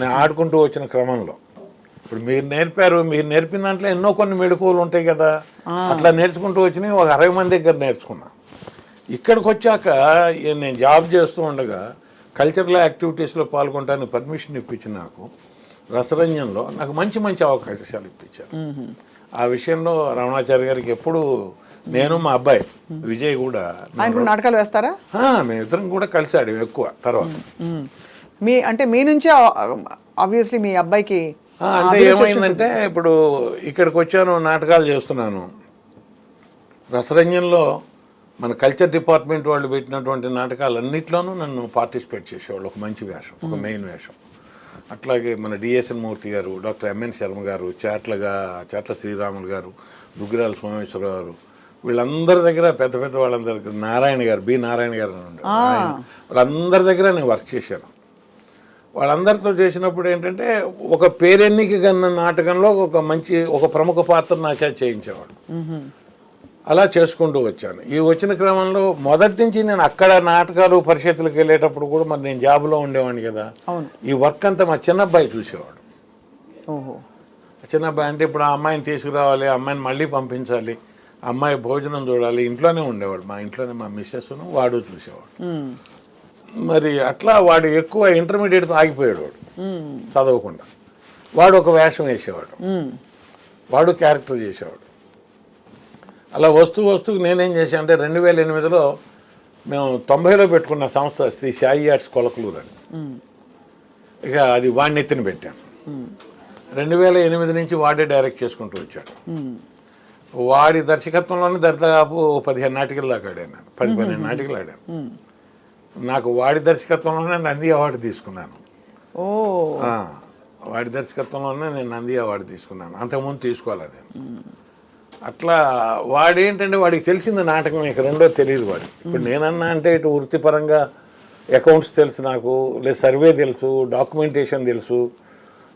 నేను ఆడుకుంటూ వచ్చిన క్రమంలో. ఇప్పుడు మీరు నేర్పిన దాంట్లో ఎన్నో కొన్ని మెళకువలు ఉంటాయి కదా, అట్లా నేర్చుకుంటూ వచ్చినాయి ఒక 60 మంది దగ్గర నేర్చుకున్నా. ఇక్కడికి వచ్చాక నేను జాబ్ చేస్తూ ఉండగా కల్చరల్ యాక్టివిటీస్లో పాల్గొనడానికి పర్మిషన్ ఇప్పించి నాకు రసరంజన్లో నాకు మంచి మంచి అవకాశాలు ఇప్పించారు. ఆ విషయంలో రమణాచారి గారికి ఎప్పుడు నేను మా అబ్బాయి విజయ్ కూడా నాటకాలు వేస్తారా? మేమిద్దరం కూడా కలిసి ఆడాం ఎక్కువ. తర్వాత మీ నుంచే ఆబ్వియస్లీ మీ అబ్బాయికి అంటే ఏమైందంటే ఇప్పుడు ఇక్కడికి వచ్చాను, నాటకాలు చేస్తున్నాను. రసరంజన్లో మన కల్చర్ డిపార్ట్మెంట్ వాళ్ళు పెట్టినటువంటి నాటకాలన్నింటిలోనూ నన్ను పార్టిసిపేట్ చేసేవాళ్ళు. ఒక మంచి వేషం, ఒక మెయిన్ వేషం. అట్లాగే మన డిఎస్ఎన్ మూర్తి గారు, డాక్టర్ ఎంఎన్ శర్మ గారు, చేట్ల శ్రీరాములు గారు, దుగ్గిరాల సోమేశ్వరరావు గారు, వీళ్ళందరి దగ్గర పెద్ద పెద్ద వాళ్ళందరి దగ్గర నారాయణ గారు అని ఉండే వాళ్ళందరి దగ్గర నేను వర్క్ చేశాను. వాళ్ళందరితో చేసినప్పుడు ఏంటంటే ఒక పేరెన్నిక కన్నా నాటకంలో ఒక ప్రముఖ పాత్ర నా చేత చేయించేవాడు. అలా చేసుకుంటూ వచ్చాను. ఈ వచ్చిన క్రమంలో మొదటి నుంచి నేను అక్కడ నాటకాలు పరిషత్తులకు వెళ్ళేటప్పుడు కూడా మరి నేను జాబ్లో ఉండేవాడిని కదా, ఈ వర్క్ అంతా మా చిన్నబ్బాయి చూసేవాడు. చిన్నబ్బాయి అంటే ఇప్పుడు ఆ అమ్మాయిని తీసుకురావాలి, అమ్మాయిని మళ్ళీ పంపించాలి, అమ్మాయి భోజనం చూడాలి, ఇంట్లోనే ఉండేవాడు. మా ఇంట్లోనే మా మిస్సెస్ను వాడు చూసేవాడు. మరి అట్లా వాడు ఎక్కువ ఇంటర్మీడియట్తో ఆగిపోయాడు. వాడు చదవకుండా వాడు ఒక వేషం వేసేవాడు, వాడు క్యారెక్టర్ చేసేవాడు. అలా వస్తూ నేనేం చేశాను అంటే 2008లో మేము 90లో పెట్టుకున్న సంస్థ శ్రీ సాయి ఆర్ట్స్ కొలకలూరు అని. ఇక అది వాడిని ఎత్తిన పెట్టాను. 2008 నుంచి వాడే డైరెక్ట్ చేసుకుంటూ వచ్చాడు. వాడి దర్శకత్వంలోనే దరిదాపు 15 నాటికలు దాకా ఆడాను. 10-12 నాటికలు ఆడాను. నాకు వాడి దర్శకత్వంలోనే నంది అవార్డు తీసుకున్నాను. వాడి దర్శకత్వంలోనే నేను నంది అవార్డు తీసుకున్నాను. అంతకుముందు తీసుకోవాలి నేను. అట్లా వాడేంటంటే వాడికి తెలిసింది నాటకం, ఇక రెండో తెలియదు వాడు. ఇప్పుడు నేనన్నా అంటే ఇటు వృత్తిపరంగా అకౌంట్స్ తెలుసు నాకు, లేదా సర్వే తెలుసు, డాక్యుమెంటేషన్ తెలుసు,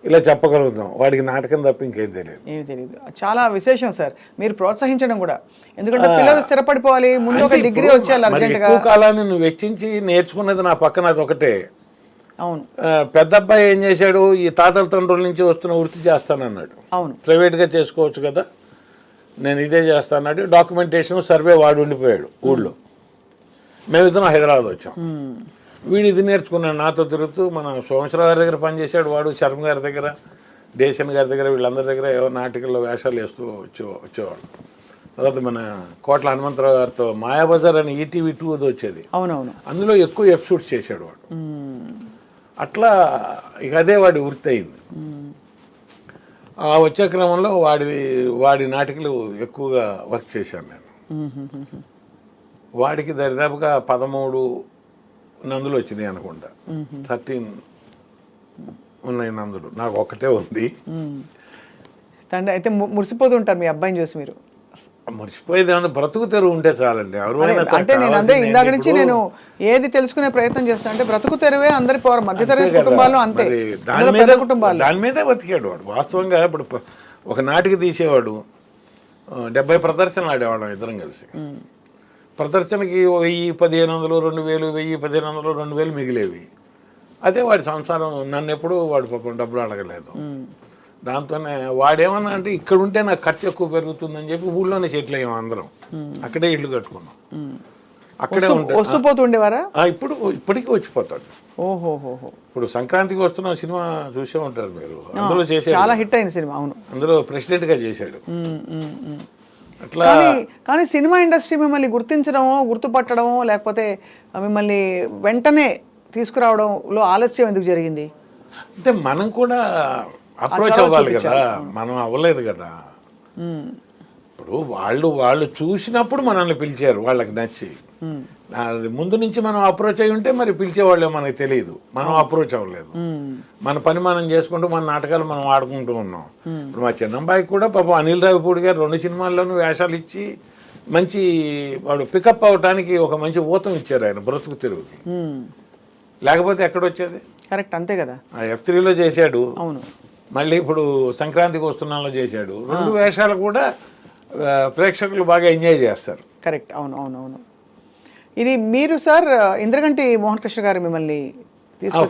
ఇలా చెప్పగలుగుతాం. వాడికి నాటకం తప్ప ఇంకేం తెలియదు. ఏమి తెలియదు. చాలా విశేషం సార్ మీరు ప్రోత్సహించడం కూడా. ఎందుకంటే పిల్లలు స్థిరపడిపోవాలి, ముందు ఒక డిగ్రీ వచ్చేయాలి అర్జెంటుగా. ఎక్కువ కాలాన్ని నువ్వు వెచ్చించి నేర్చుకున్నది నా పక్కన అది ఒకటే. అవును. పెద్ద అబ్బాయి ఏం చేశాడు, ఈ తాతల తండ్రుల నుంచి వస్తున్న వృత్తి చేస్తానన్నాడు. అవును, ప్రైవేట్గా చేసుకోవచ్చు కదా, నేను ఇదే చేస్తాను. డాక్యుమెంటేషన్ సర్వే వాడు ఉండిపోయాడు ఊళ్ళో. మేమిద్దరం హైదరాబాద్ వచ్చాం. వీడు ఇది నేర్చుకున్నాడు నాతో తిరుగుతూ. మన సోమేశ్వరరావు గారి దగ్గర పనిచేశాడు వాడు, శర్మ గారి దగ్గర, డేసన్ గారి దగ్గర, వీళ్ళందరి దగ్గర ఏవో నాటికల్లో వేషాలు వేస్తూ వచ్చేవాడు. తర్వాత మన కోట్ల హనుమంతరావు గారితో మాయాబజార్ అని ఈటీవీ 2 అది వచ్చేది. అవునవును, అందులో ఎక్కువ ఎపిసోడ్స్ చేశాడు వాడు. అట్లా ఇక అదే వాడి వృత్తి అయింది. ఆ వచ్చే క్రమంలో వాడి నాటికలు ఎక్కువగా వర్క్ చేశాను నేను. వాడికి దరిదాపుగా 13 నందులు వచ్చినాయి అనుకుంటా. 13 ఉన్నాయి నందులు, నాకు ఒక్కటే ఉంది. తండ్రి అయితే మురిసిపోతుంటారు మీ అబ్బాయిని చూసి మీరు. మర్చిపోయేది ఏమన్నా బ్రతుకు తెరువు ఉంటే చాలండి. అంటే నేను అంటే ఇందాక నుంచి నేను ఏది తెలుసుకునే ప్రయత్నం చేస్తాను అంటే బ్రతుకు తెరువే అందరి మధ్యతరగతి కుటుంబాలు అంతే, దాని మీదే బతికాడు వాడు. వాస్తవంగా ఇప్పుడు ఒక నాటికి తీసేవాడు 70 ప్రదర్శనలు ఆడేవాళ్ళం ఇద్దరం కలిసి. ప్రదర్శనకి 1000-1500, 2000, 1000-1500, 2000 మిగిలేవి. అదే వాడి సంసారం. నన్ను ఎప్పుడు వాడు పాపం డబ్బులు అడగలేదు. దాంతోనే వాడేమన్నా అంటే ఇక్కడ ఉంటే నాకు ఖర్చు ఎక్కువ పెరుగుతుందని చెప్పి ఊళ్ళోనే సెటిల్ అయ్యాం అందరం. అక్కడే ఇల్లు కట్టుకున్నాం, అక్కడే ఉండేవారా. ఇప్పటికీ వచ్చిపోతాడు. ఓహోహో. ఇప్పుడు సంక్రాంతికి వస్తున్న సినిమా చూసే ఉంటారు మీరు. అందులో చేసే చాలా హిట్ అయిన సినిమా. అవును, అందులో ప్రెసిడెంట్ గా చేశాడు. అట్లా కానీ సినిమా ఇండస్ట్రీ మిమ్మల్ని గుర్తించడమో, గుర్తుపట్టడమో, లేకపోతే మిమ్మల్ని వెంటనే తీసుకురావడంలో ఆలస్యం ఎందుకు జరిగింది? అంటే మనం కూడా అప్రోచ్ అవ్వాలి కదా, మనం అవ్వలేదు కదా. ఇప్పుడు వాళ్ళు చూసినప్పుడు మనల్ని పిలిచారు, వాళ్ళకి నచ్చి. ముందు నుంచి మనం అప్రోచ్ అయి ఉంటే మరి పిలిచేవాళ్ళే మనకి తెలియదు, మనం అప్రోచ్ అవ్వలేదు. మన పని మనం చేసుకుంటూ మన నాటకాలు మనం ఆడుకుంటూ ఉన్నాం. ఇప్పుడు మా చిన్నబ్బాయికి కూడా పాపం అనిల్ రావిపూడి గారు 2 సినిమాల్లోనూ వేషాలు ఇచ్చి మంచి వాడు పికప్ అవడానికి ఒక మంచి ఊతం ఇచ్చారు ఆయన బ్రతుకు తెరుగుకి. లేకపోతే ఎక్కడొచ్చేది? కరెక్ట్, అంతే కదా. F3లో చేశాడు, అవును. మళ్ళీ ఇప్పుడు సంక్రాంతికి వస్తున్నాలో చేశాడు. 2 వేషాలు కూడా ప్రేక్షకులు బాగా ఎంజాయ్ చేస్తారు. కరెక్ట్, అవును అవును అవును. ఇది మీరు సార్ ఇంద్రగంటి మోహన్ కృష్ణ గారు మిమ్మల్ని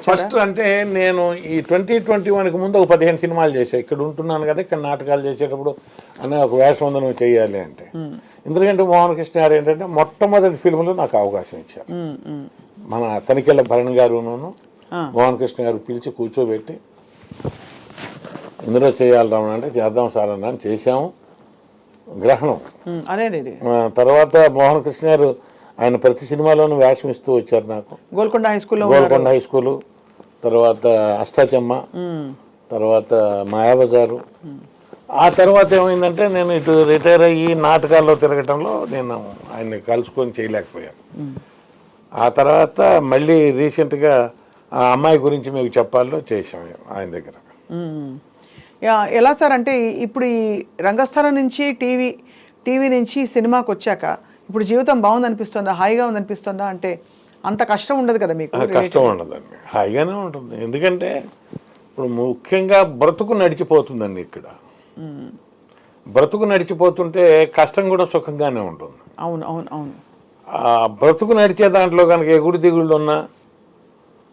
ఫస్ట్ అంటే నేను ఈ 2021కి ముందు ఒక 15 సినిమాలు చేశాను. ఇక్కడ ఉంటున్నాను కదా, ఇక్కడ నాటకాలు చేసేటప్పుడు అనే ఒక వేషం ఉంది నువ్వు చెయ్యాలి అంటే. ఇంద్రగంటి మోహన్ కృష్ణ గారు ఏంటంటే మొట్టమొదటి ఫిల్మ్లో నాకు అవకాశం ఇచ్చారు. మన తనికెళ్ళ భరణ్ గారును మోహన్ కృష్ణ గారు పిలిచి కూర్చోబెట్టి ఇందులో చేయాలి రావణ అంటే చేద్దాం సార్ అన్న అని చేశాము. గ్రహణం తర్వాత మోహన్ కృష్ణ గారు ఆయన ప్రతి సినిమాలోనూ వేషం ఇస్తూ వచ్చారు నాకు. గోల్కొండ హై స్కూల్, తర్వాత అష్టాచమ్మ, తర్వాత మాయాబజారు. ఆ తర్వాత ఏమైందంటే నేను ఇటు రిటైర్ అయ్యి నాటకాల్లో తిరగటంలో నేను ఆయన్ని కలుసుకొని చేయలేకపోయాను. ఆ తర్వాత మళ్ళీ రీసెంట్గా ఆ అమ్మాయి గురించి మీకు చెప్పాలో చేసాం ఆయన దగ్గర. ఎలా సార్ అంటే ఇప్పుడు ఈ రంగస్థలం నుంచి టీవీ నుంచి సినిమాకి వచ్చాక ఇప్పుడు జీవితం బాగుందనిపిస్తుందా, హాయిగా ఉందనిపిస్తుందా? అంటే అంత కష్టం ఉండదు కదా మీకు? కష్టం ఉండదండి, హాయిగానే ఉంటుంది. ఎందుకంటే ఇప్పుడు ముఖ్యంగా బ్రతుకు నడిచిపోతుందండి. ఇక్కడ బ్రతుకు నడిచిపోతుంటే కష్టం కూడా సుఖంగానే ఉంటుంది. అవును అవును అవును. బ్రతుకు నడిచే దాంట్లో కనుక ఎగుడు దిగుళ్ళు ఉన్నా,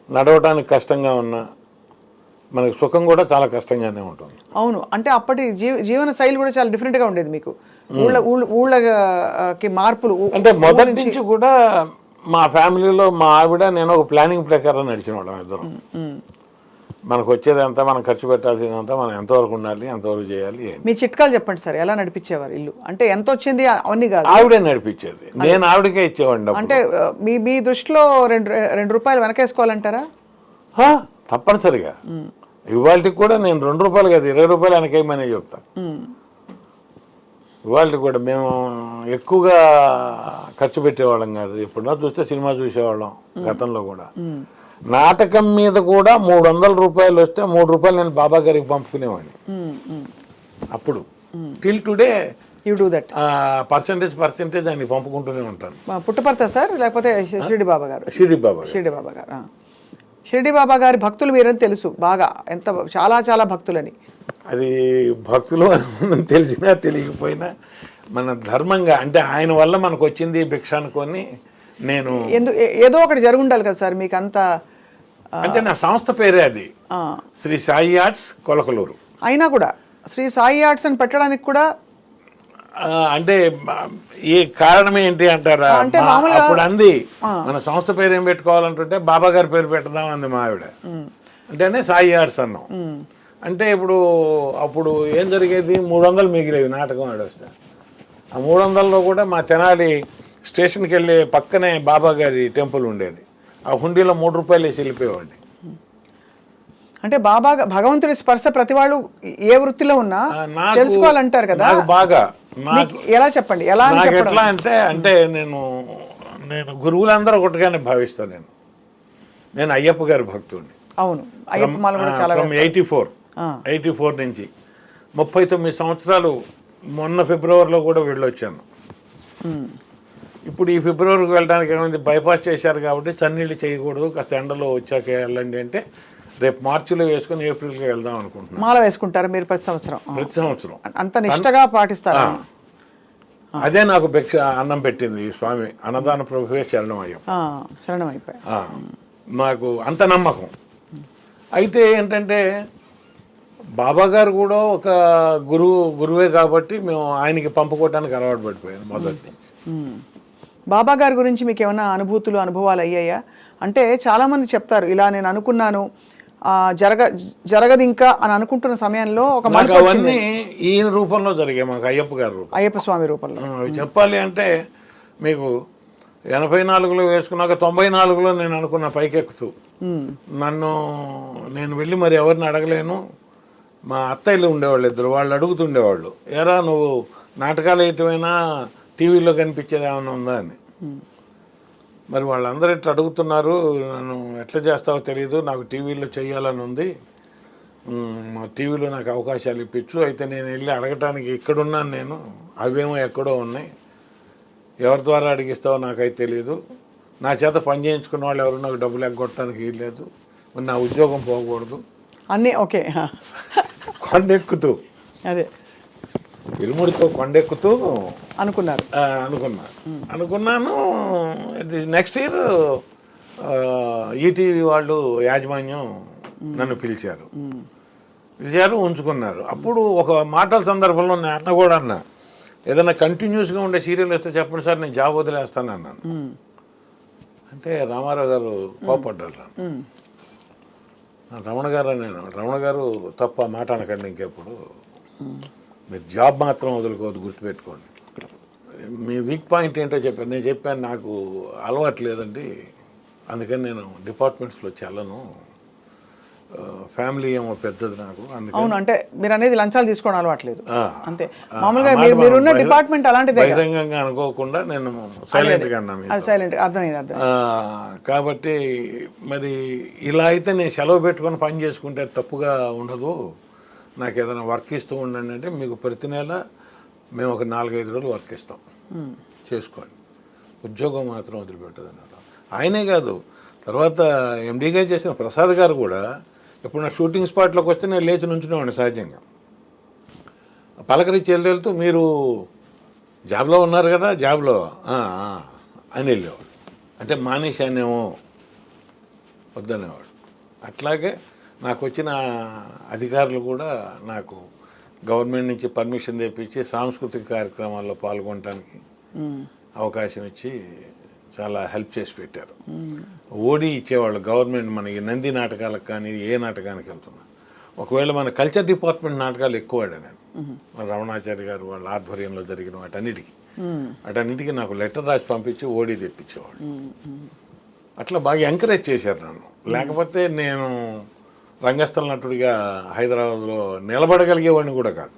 నడవటానికి కష్టంగా ఉన్నా, మనకి సుఖం కూడా చాలా కష్టంగానే ఉంటుంది. అవును, అంటే అప్పటి జీవన శైలి కూడా చాలా డిఫరెంట్గా ఉండేది మీకు. ఊళ్ళకి మార్పులు అంటే మొదటి నుంచి కూడా మా ఫ్యామిలీలో మా ఆవిడ నేను ఒక ప్లానింగ్ ప్రకారం నడిచిన వాళ్ళం ఇద్దరం. మనకు వచ్చేదంతా, మనం ఖర్చు పెట్టాల్సిందంతా మనం ఎంతవరకు ఉండాలి, ఎంతవరకు చేయాలి. మీ చిట్కాలు చెప్పండి సార్, ఎలా నడిపించేవారు ఇల్లు? అంటే ఎంత వచ్చింది అవన్నీ కాదు, ఆవిడే నడిపించేది, నేను ఆవిడకే ఇచ్చేవాడిని. అంటే మీ దృష్టిలో 2 రూపాయలు వెనకేసుకోవాలంటారా? తప్పనిసరిగా. ఇవాళకి కూడా నేను 2 రూపాయలు కాదు 20 రూపాయలు వెనకేయమనే చెప్తాను. ఇవాళకి కూడా మేము ఎక్కువగా ఖర్చు పెట్టేవాళ్ళం కాదు. ఎప్పుడన్నా చూస్తే సినిమా చూసేవాళ్ళం. గతంలో కూడా నాటకం మీద కూడా 300 రూపాయలు వస్తే 3 రూపాయలు నేను బాబా గారికి పంపుకునేవాడిని. అప్పుడు till today you do that. Percentage ఆయనకి పంపుకుంటూనే ఉంటాను. పుట్టపర్త సార్, లేకపోతే షిరిడి బాబా గారు? షిరిడి బాబా గారు. షిరిడి బాబా గారి భక్తులు మీరని తెలుసు బాగా, ఎంత చాలా చాలా భక్తులని. అది భక్తులు అని తెలిసినా తెలియకపోయినా మన ధర్మంగా, అంటే ఆయన వల్ల మనకు వచ్చింది భిక్ష అనుకొని నేను ఏదో ఒకటి జరుగుండాలి కదా సార్ మీకు అంత. అంటే నా సంస్థ పేరే అది, శ్రీ సాయి ఆర్ట్స్ కొలకలూరు. అయినా కూడా శ్రీ సాయి ఆర్ట్స్ అని పెట్టడానికి కూడా అంటే ఏ కారణం ఏంటి అంటారా? అప్పుడు అంది మన సంస్థ పేరు ఏం పెట్టుకోవాలంటుంటే బాబా గారి పేరు పెట్టదాం అంది మా ఆవిడ. అంటేనే సాయి ఆర్ట్స్ అన్నాం. అంటే అప్పుడు ఏం జరిగేది, 300 మిగిలేవి నాటకం ఆడొస్తే. ఆ 300లో కూడా మా తెనాలి స్టేషన్కి వెళ్ళే పక్కనే బాబా గారి టెంపుల్ ఉండేది. ఆ హుండీలో 3 రూపాయలు వేసి వెళ్ళిపోయేవాడిని. అంటే బాబా భగవంతుడి స్పర్శ ప్రతి వాళ్ళు ఏ వృత్తిలో ఉన్నా తెలుసుకోవాలంటారు కదా. బాగా ఎలా చెప్పండి, ఎలా ఎట్లా అంటే నేను గురువులందరూ ఒకటిగానే భావిస్తాను. నేను అయ్యప్ప గారి భక్తుడిని. అవును, అయ్యప్ప మాల కూడా చాలా 84 నుంచి 39 సంవత్సరాలు. మొన్న ఫిబ్రవరిలో కూడా వెళ్ళొచ్చాను. ఇప్పుడు ఈ ఫిబ్రవరికి వెళ్ళడానికి ఏమైంది, బైపాస్ చేశారు కాబట్టి చన్నీళ్ళు చేయకూడదు, కాస్త ఎండలో వచ్చాక వెళ్ళండి అంటే రేపు మార్చిలో వేసుకుని ఏప్రిల్కి వెళ్దాం అనుకుంటున్నాను. మాల వేసుకుంటారు మీరు ప్రతి సంవత్సరం? ప్రతి సంవత్సరం అంత నిష్టగా పాటిస్తారు. అదే నాకు భిక్ష అన్నం పెట్టింది ఈ స్వామి. అన్నదాన ప్రభువే శరణం అయిపోయి నాకు అంత నమ్మకం. అయితే ఏంటంటే బాబా గారు కూడా ఒక గురువే కాబట్టి మేము ఆయనకి పంపుకోవటానికి అలవాటు పడిపోయాను మొదటి నుంచి. బాబా గారి గురించి మీకు ఏమైనా అనుభవాలు అయ్యాయా? అంటే చాలామంది చెప్తారు, ఇలా నేను అనుకున్నాను జరగదు ఇంకా అని అనుకుంటున్న సమయంలో ఒక అవన్నీ ఈయన రూపంలో జరిగాయి మాకు. అయ్యప్ప గారి రూపం, అయ్యప్ప స్వామి రూపంలో. చెప్పాలి అంటే మీకు 84లో వేసుకున్నాక 94లో నేను అనుకున్న పైకెక్కుతూ నేను వెళ్ళి మరి ఎవరిని అడగలేను, మా అత్తయ్యలు ఉండేవాళ్ళు ఇద్దరు, వాళ్ళు అడుగుతుండేవాళ్ళు, ఎరా నువ్వు నాటకాలు వేయటమైనా టీవీలో కనిపించేది ఏమైనా ఉందా అని. మరి వాళ్ళందరూ ఇట్లా అడుగుతున్నారు, నన్ను ఎట్లా చేస్తావో తెలియదు, నాకు టీవీలో చేయాలని ఉంది, మా టీవీలో నాకు అవకాశాలు ఇప్పించు. అయితే నేను వెళ్ళి అడగటానికి ఇక్కడున్నాను, నేను అవేమో ఎక్కడో ఉన్నాయి, ఎవరి ద్వారా అడిగిస్తావో నాకైతే తెలియదు, నా చేత పని చేయించుకున్న వాళ్ళు ఎవరు నాకు డబ్బులు ఎగ్గొట్టడానికి వీల్లేదు, మరి నా ఉద్యోగం పోకూడదు అన్నీ ఓకే. కొండెక్కుతూ అదే ఇరుముడితో కొండెక్కుతూ అనుకున్నారు. అనుకున్నాను. నెక్స్ట్ ఇయర్ ఈటీవీ వాళ్ళు యాజమాన్యం నన్ను పిలిచారు, ఉంచుకున్నారు. అప్పుడు ఒక మాటల సందర్భంలో నేను కూడా అన్నా, ఏదైనా కంటిన్యూస్గా ఉండే సీరియల్ వస్తే చెప్పండి సార్, నేను జాబ్ వదిలేస్తాను అన్నాను. అంటే రామారావు గారు కోపడ్డారు. రమణ గారు తప్ప మాట అనకండి ఇంకెప్పుడు, మీరు జాబ్ మాత్రం వదులుకోవద్దు, గుర్తుపెట్టుకోండి, మీ వీక్ పాయింట్ ఏంటో చెప్పాను. నేను చెప్పాను నాకు అలవాటు లేదండి, అందుకని నేను డిపార్ట్మెంట్స్లో చెల్లను, ఫ్యామిలీ ఏమో పెద్దది నాకు. అవును, అంటే మీరు అనేది లంచాలు తీసుకోవడం అలవాట్లేదు అంతే. మామూలుగా మీరున్న డిపార్ట్మెంట్ అలాంటిదే, బహిరంగంగా అనుకోకుండా నేను సైలెంట్గా అన్నాను. సైలెంట్ అర్థమైంది. కాబట్టి మరి ఇలా అయితే నేను సెలవు పెట్టుకొని పని చేసుకుంటే తప్పుగా ఉండదు, నాకు ఏదైనా వర్క్ ఇస్తూ ఉండండి అంటే, మీకు ప్రతి నెల మేము ఒక 4-5 రోజులు వర్క్ ఇస్తాం, చేసుకోండి, ఉద్యోగం మాత్రం వదిలిపెట్టదు అన్నారు. ఆయనే కాదు, తర్వాత ఎండీగా చేసిన ప్రసాద్ గారు కూడా ఇప్పుడు నా షూటింగ్ స్పాట్లోకి వస్తే నేను లేచి నుంచునేవాడిని సహజంగా, పలకరించి వెళ్తూ మీరు జాబ్లో ఉన్నారు కదా, జాబ్లో అని వెళ్ళేవాడు, అంటే మానేశానేమో వద్దనేవాడు. అట్లాగే నాకు వచ్చిన అధికారులు కూడా నాకు గవర్నమెంట్ నుంచి పర్మిషన్ తెప్పించి సాంస్కృతిక కార్యక్రమాల్లో పాల్గొనడానికి అవకాశం ఇచ్చి చాలా హెల్ప్ చేసి పెట్టారు. ఓడి ఇచ్చేవాళ్ళు గవర్నమెంట్ మనకి, నంది నాటకాలకు కానీ ఏ నాటకానికి వెళ్తున్నా. ఒకవేళ మన కల్చర్ డిపార్ట్మెంట్ నాటకాలు ఎక్కువ ఆడాను నేను, మన రమణాచారి గారు వాళ్ళ ఆధ్వర్యంలో జరిగిన వాటన్నిటికీ నాకు లెటర్ రాసి పంపించి ఓడి తెప్పించేవాడు. అట్లా బాగా ఎంకరేజ్ చేశారు నన్ను. లేకపోతే నేను రంగస్థల నటుడిగా హైదరాబాద్లో నిలబడగలిగేవాడిని కూడా కాదు.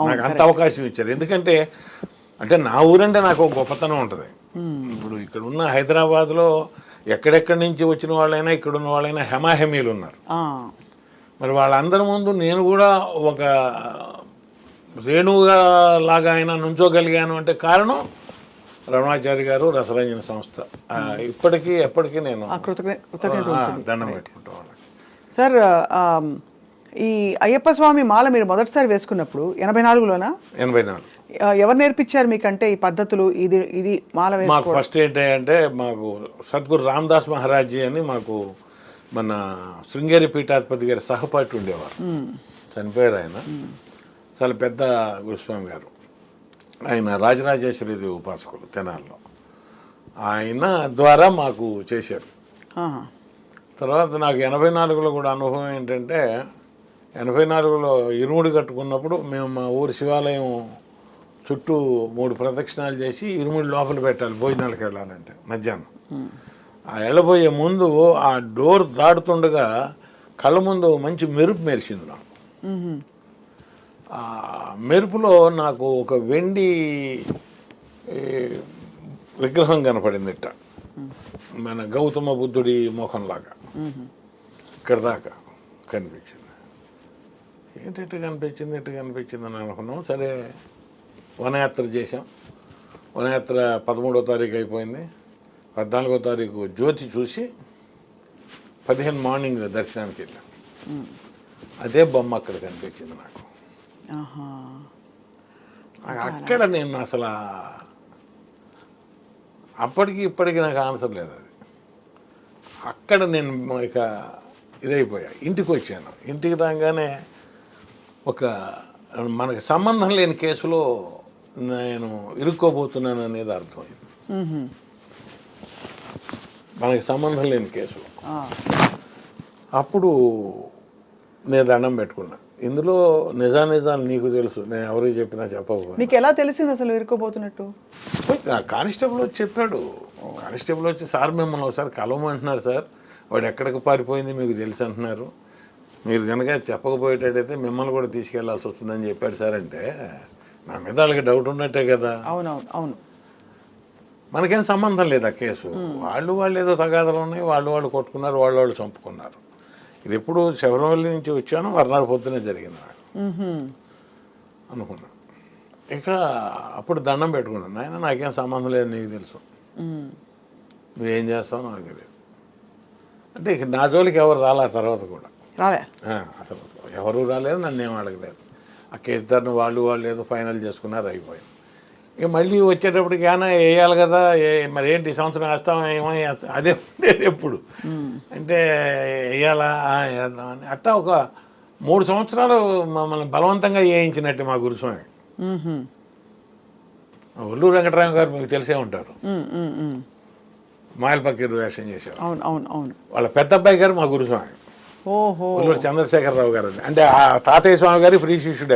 నాకు అంత అవకాశం ఇచ్చారు. ఎందుకంటే అంటే నా ఊరంటే నాకు ఒక గొప్పతనం ఉంటుంది. ఇప్పుడు ఇక్కడ ఉన్న హైదరాబాద్లో ఎక్కడెక్కడి నుంచి వచ్చిన వాళ్ళైనా, ఇక్కడ ఉన్న వాళ్ళైనా హెమాహెమీలు ఉన్నారు. మరి వాళ్ళందరి ముందు నేను కూడా ఒక రేణువుగా లాగా అయినా నుంచోగలిగాను అంటే కారణం రమణాచారి గారు, రసరంజన సంస్థ. ఇప్పటికీ ఎప్పటికీ నేను దండం పెట్టుకుంటా వాళ్ళకి. సార్, ఈ అయ్యప్ప స్వామి మాల మీరు మొదటిసారి వేసుకున్నప్పుడు 84లోనా? 84. ఎవరు నేర్పించారు మీకంటే ఈ పద్ధతులు? ఇది మాల మాకు ఫస్ట్ ఏంటంటే మాకు సద్గురు రామదాస్ మహారాజ్ అని మాకు మన శృంగేరి పీఠాధిపతి గారి సహపాఠి ఉండేవారు, చనిపోయారు ఆయన. చాలా పెద్ద గురుస్వామి గారు ఆయన, రాజరాజేశ్వరి ఉపాసకులు తెనాల్లో, ఆయన ద్వారా మాకు చేశారు. తర్వాత నాకు 84లో కూడా అనుభవం ఏంటంటే, 84లో ఇరుముడి కట్టుకున్నప్పుడు మేము మా ఊరి శివాలయం చుట్టూ 3 ప్రదక్షిణాలు చేసి ఇరుముడి లోపల పెట్టాలి భోజనాలకు వెళ్ళాలంటే మధ్యాహ్నం. ఆ వెళ్ళబోయే ముందు ఆ డోర్ దాటుతుండగా కళ్ళ ముందు మంచి మెరుపు మెరిసింది నాకు. ఆ మెరుపులో నాకు ఒక వెండి విగ్రహం కనపడింది, ఇట్ట మన గౌతమ బుద్ధుడి మోహంలాగా ఇక్కడ దాకా కనిపించింది. ఏంటంటే కనిపించింది అని అనుకున్నాం. సరే వనయాత్ర చేసాం. వనయాత్ర 13వ తారీఖు అయిపోయింది. 14వ తారీఖు జ్యోతి చూసి 15 మార్నింగ్ దర్శనానికి వెళ్ళాం. అదే బొమ్మ అక్కడ కనిపించింది నాకు. అక్కడ నేను అసలు అప్పటికి ఇప్పటికి నాకు ఆన్సర్ లేదు. అది అక్కడ నేను ఇక ఇదైపోయా. ఇంటికి వచ్చాను. ఇంటికి రాగానే ఒక మనకి సంబంధం లేని కేసులో నేను ఇరుక్కోబోతున్నాను అనేది అర్థమైంది. మనకి సంబంధం లేని కేసులో అప్పుడు నేను దండం పెట్టుకున్నా. ఇందులో నిజాలు నీకు తెలుసు, నేను ఎవరికి చెప్పినా చెప్పకపోయినా. మీకు ఎలా తెలిసింది అసలు ఇరుక్కోబోతున్నట్టు? కానిస్టేబుల్ వచ్చి చెప్పాడు. కానిస్టేబుల్ వచ్చి, సార్ మిమ్మల్ని ఒకసారి కలవమంటున్నారు సార్, వాడు ఎక్కడికి పారిపోయింది మీకు తెలుసు అంటున్నారు, మీరు కనుక చెప్పకపోయేటట్టయితే మిమ్మల్ని కూడా తీసుకెళ్లాల్సి వస్తుందని చెప్పాడు సార్ అంటే నా మీద వాళ్ళకి డౌట్ ఉన్నట్టే కదా. అవునవును అవును. మనకేం సంబంధం లేదు ఆ కేసు. వాళ్ళు ఏదో తగాదాలు ఉన్నాయి, వాళ్ళు కొట్టుకున్నారు, వాళ్ళు చంపుకున్నారు. ఇది ఎప్పుడు శబరిమల నుంచి వచ్చాను, మర్నాడు పొద్దునే జరిగింది నాకు అనుకున్నా. ఇక అప్పుడు దండం పెట్టుకున్నాను, నాయన నాకేం సంబంధం లేదు, నీకు తెలుసు, నువ్వేం చేస్తావు నాకు తెలియదు అంటే. ఇక నా జోలికి ఎవరు రాలే తర్వాత కూడా, అసలు ఎవరు రాలేదు, నన్ను ఏం అడగలేదు. ఆ కేసు దాన్ని వాళ్ళు ఏదో ఫైనల్ చేసుకున్నారు, అయిపోయింది. ఇక మళ్ళీ వచ్చేటప్పటికి ఏమైనా వేయాలి కదా, మరి ఏంటి ఈ సంవత్సరం వేస్తాం ఏమో, అదే ఉండేది ఎప్పుడు అంటే వేయాలా వేద్దామని. అట్టా ఒక 3 సంవత్సరాలు మమ్మల్ని బలవంతంగా వేయించినట్టు మా గురుస్వామి. ఒల్లూరు వెంకటరామ గారు మీకు తెలిసే ఉంటారు, మాయల్ పకీర్ వేషం చేసేవారు. అవును అవును అవును. వాళ్ళ పెద్ద అబ్బాయి గారు మా గురుస్వామి, ఓహో, ఒల్లూరు చంద్రశేఖరరావు గారు. అంటే ఆ తాతయ్య స్వామి గారి ఫ్రీ శిష్యుడు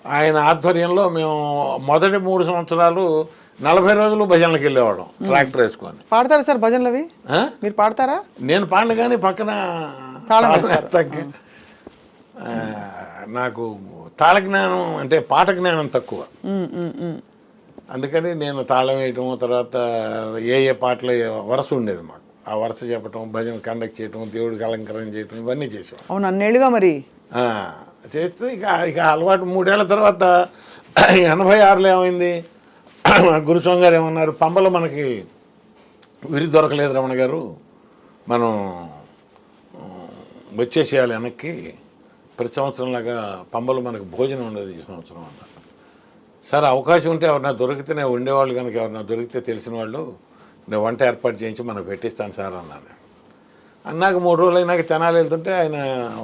ఆయన ఆధ్వర్యంలో మేము మొదటి 3 సంవత్సరాలు 40 రోజులు భజనలకు వెళ్ళేవాళ్ళం ట్రాక్టర్ వేసుకొని. పాడతారా సార్ భజనలు అవి? మీరు పాడతారా? నేను పాడను కానీ పక్కన తగ్గి, నాకు తాళ జ్ఞానం అంటే పాట జ్ఞానం తక్కువ, అందుకని నేను తాళం వేయటం, తర్వాత ఏ పాటలు వరుస ఉండేది మాకు, ఆ వరుస చెప్పటం, భజన కండక్ట్ చేయటం, దేవుడికి అలంకరణ చేయటం, ఇవన్నీ చేసాం. అవును, అన్నేళ్ళుగా మరి చేస్తే ఇక అలవాటు. 3 ఏళ్ల తర్వాత 86లో ఏమైంది, గురుస్వామి గారు ఏమన్నారు, పంబలో మనకి విరి దొరకలేదు రమణ గారు, మనం వచ్చేసేయాలి వెనక్కి, ప్రతి సంవత్సరంలాగా పంబలో మనకు భోజనం ఉండదు ఈ సంవత్సరం అన్నారు. సార్ అవకాశం ఉంటే ఎవరన్నా దొరికితే, నేను ఉండేవాళ్ళు కనుక ఎవరన్నా దొరికితే తెలిసిన వాళ్ళు, నేను వంట ఏర్పాటు చేయించి మనకు పెట్టిస్తాను సార్ అన్నాను. అన్నాక 3 రోజులు అయినాక తెనాలి వెళ్తుంటే ఆయన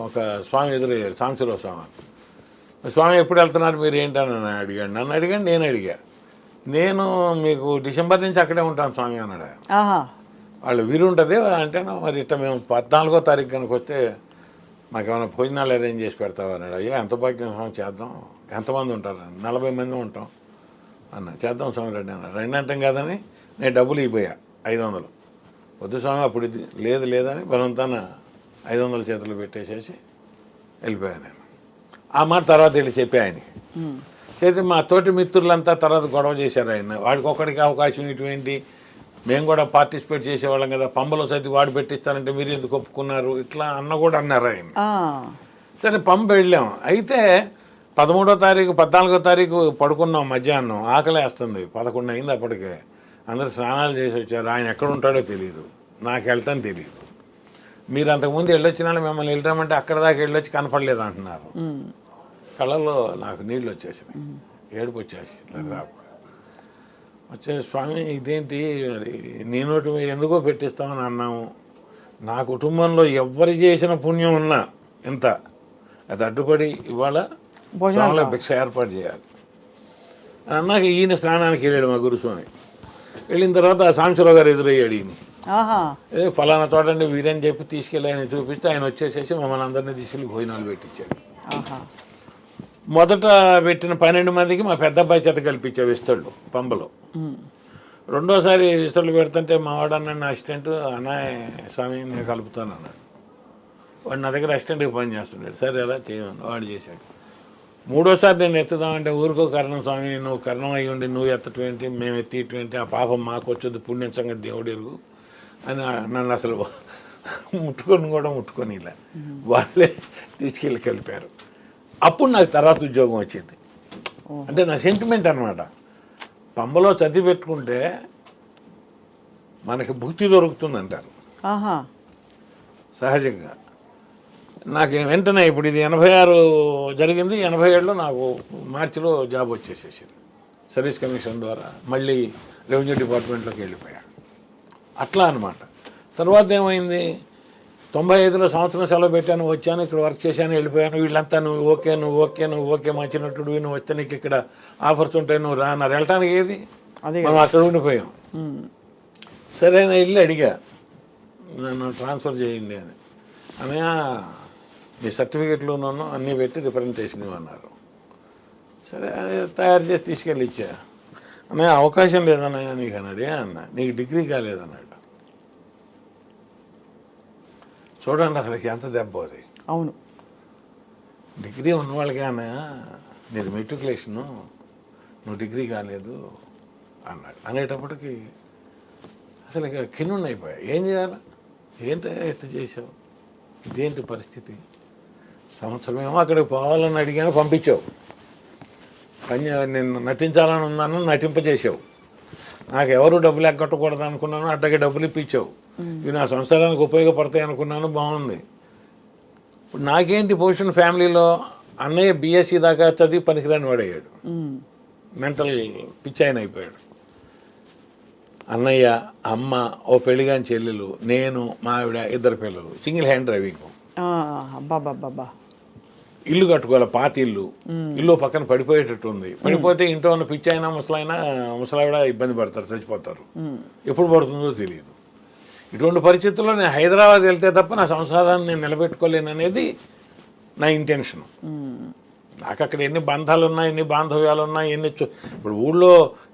ఒక స్వామి ఎదురయ్యాడు, సాంబశివరావు స్వామి. స్వామి ఎప్పుడు వెళ్తున్నారు మీరు ఏంటని అడిగాడు. నన్ను అడిగాడు, నేను అడిగా. నేను మీకు డిసెంబర్ నుంచి అక్కడే ఉంటాను స్వామి అన్నాడు. వాళ్ళు వీరు ఉంటుంది అంటే, మరి ఇట్లా మేము 14వ తారీఖు కనుక వస్తే మాకేమైనా భోజనాలు అరేంజ్ చేసి పెడతావు అన్నాడు. అయ్యో ఎంత భాగ్యం స్వామి, చేద్దాం. ఎంతమంది ఉంటారు? 40 మంది ఉంటాం అన్న. చేద్దాం స్వామి రండి అన్నాడు. రండి అంటాం కాదని నేను డబ్బులు ఇవ్వబోయా 500. వద్దు స్వామి అప్పుడు ఇది లేదని బలవంతాన 500 చేతులు పెట్టేసేసి వెళ్ళిపోయాను నేను. ఆ మాట తర్వాత వెళ్ళి చెప్పి ఆయనకి చేతి, మా తోటి మిత్రులంతా తర్వాత గొడవ చేశారు ఆయన. వాడికి ఒక్కడికి అవకాశం ఇటువంటి, మేము కూడా పార్టిసిపేట్ చేసేవాళ్ళం కదా, పంబలో చదివి వాడు పెట్టిస్తానంటే మీరు ఎందుకు ఒప్పుకున్నారు, ఇట్లా అన్న కూడా అన్నారు ఆయన. సరే పంప వెళ్ళాం. అయితే 13వ తారీఖు 14వ తారీఖు పడుకున్నాం, మధ్యాహ్నం ఆకలి వేస్తుంది, 11 అయింది అప్పటికే. అందరు స్నానాలు చేసి వచ్చారు. ఆయన ఎక్కడ ఉంటాడో తెలియదు, నాకు వెళ్తాను తెలియదు. మీరు అంతకుముందు వెళ్ళొచ్చిన మిమ్మల్ని వెళ్ళామంటే అక్కడ దాకా వెళ్ళొచ్చి కనపడలేదు అంటున్నారు. కళ్ళల్లో నాకు నీళ్ళు వచ్చేసినాయి, ఏడుపు వచ్చేసి స్వామి ఇదేంటి మరి నీ నోటి ఎందుకో పెట్టిస్తామని అన్నాము. నా కుటుంబంలో ఎవరు చేసిన పుణ్యం ఉన్నా ఎంత అది అడ్డుపడి ఇవాళ భోజనంలో భిక్ష ఏర్పాటు చేయాలి అన్నాక ఈయన స్నానానికి వెళ్ళాడు మా గురుస్వామి. వెళ్ళిన తర్వాత సాంబశివరావు గారు ఎదురయ్యాడు. ఈయన ఫలానా తోటండి వీరని చెప్పి తీసుకెళ్ళి ఆయన చూపిస్తే ఆయన వచ్చేసేసి మమ్మల్ని అందరినీ తీసుకెళ్ళి భోజనాలు పెట్టించాడు. మొదట పెట్టిన 12 మందికి మా పెద్ద అబ్బాయి చేత కల్పించే విస్తళ్ళు పంబలో. రెండోసారి విస్తళ్ళు పెడుతుంటే మా వాడు అన్నాడు, అసిస్టెంట్ అన్నయ్య స్వామి నేను కలుపుతాను అన్నాడు. వాడు నా దగ్గర అసిస్టెంట్గా పని చేస్తున్నాడు. సరే అలా చేయమని వాడు చేశాడు. మూడోసారి నేను ఎత్తుదామంటే ఊరికో కరణం స్వామి, నువ్వు కరణం అయ్యి ఉండి నువ్వు ఎత్తటువంటి మేము ఎత్తిటువంటి ఆ పాపం మాకు వచ్చేది పుణ్యం సంగతి దేవుడు ఎరుగు అని నన్ను అసలు ముట్టుకొని ఇలా వాళ్ళే తీసుకెళ్ళి కలిపారు. అప్పుడు నాకు తర్వాత ఉద్యోగం వచ్చింది. అంటే నా సెంటిమెంట్ అనమాట. పంబలో చదివి పెట్టుకుంటే మనకి భుక్తి దొరుకుతుంది అంటారు సహజంగా. నాకు వెంటనే ఇప్పుడు ఇది 86 జరిగింది, 87లో నాకు మార్చిలో జాబ్ వచ్చేసేసింది. సర్వీస్ కమిషన్ ద్వారా మళ్ళీ రెవెన్యూ డిపార్ట్మెంట్లోకి వెళ్ళిపోయాను. అట్లా అనమాట. తర్వాత ఏమైంది, 95లో సంవత్సరం సెలవు పెట్టాను, వచ్చాను, ఇక్కడ వర్క్ చేశాను, వెళ్ళిపోయాను. వీళ్ళంతా నువ్వు ఓకే మంచినట్టు నువ్వు వస్తే నీకు ఇక్కడ ఆఫర్స్ ఉంటాయి, నువ్వు రా అన్నారు. వెళ్ళటానికి ఏది, మనం అక్కడ ఉండిపోయాం. సరే నేను వెళ్ళి అడిగా, నన్ను ట్రాన్స్ఫర్ చేయండి అని. అన్నయ్య నీ సర్టిఫికెట్లోనూ అన్నీ పెట్టి రిప్రజెంటేషన్ ఇవ్వన్నారు. సరే తయారు చేసి తీసుకెళ్ళి ఇచ్చా. అన్నయ్య అవకాశం లేదన్నయ్య నీకు అన్నాడు. అన్న నీకు డిగ్రీ కాలేదన్నాడు. చూడండి అసలు ఎంత దెబ్బ అది. అవును. డిగ్రీ ఉన్నవాళ్ళకైనా నీది మెట్రికులేషను, నువ్వు డిగ్రీ కాలేదు అన్నాడు. అనేటప్పటికి అసలు ఇక కిన్నుండి అయిపోయా. ఏం చేయాలి, ఏంటో ఎట్లా చేసావు, ఇదేంటి పరిస్థితి. సంవత్సరమేమో అక్కడికి పోవాలని అడిగాను, పంపించావు. నేను నటించాలని ఉందన్న నటింపజేసావు. నాకు ఎవరు డబ్బులు ఎగ్గొట్టకూడదు అనుకున్నాను, అట్టగే డబ్బులు ఇప్పించావు. ఇవి నా సంసారానికి ఉపయోగపడతాయి అనుకున్నాను, బాగుంది. ఇప్పుడు నాకేంటి పొజిషన్ ఫ్యామిలీలో, అన్నయ్య బీఎస్సీ దాకా చదివి పనికిరాని వాడయ్యాడు, మెంటల్ పిచ్చాయన అయిపోయాడు. అన్నయ్య, అమ్మ, ఓ పెళ్ళిగాని చెల్లెలు, నేను, మా ఆవిడ, 2 పిల్లలు, సింగిల్ హ్యాండ్ డ్రైవింగ్. అబ్బాబ్బాబ్బా. ఇల్లు కట్టుకోవాలి, పాత ఇల్లు పక్కన పడిపోయేటట్టు ఉంది. పడిపోతే ఇంట్లో ఉన్న పిచ్చాయినా ముసలావిడ ఇబ్బంది పడతారు, చచ్చిపోతారు. ఎప్పుడు పడుతుందో తెలియదు. ఇటువంటి పరిస్థితుల్లో నేను హైదరాబాద్ వెళ్తే తప్ప నా సంసారాన్ని నేను నిలబెట్టుకోలేను అనేది నా ఇంటెన్షన్. నాకు అక్కడ ఎన్ని బంధాలు ఉన్నాయి, ఎన్ని బాంధవ్యాలు ఉన్నాయి, ఇప్పుడు ఊళ్ళో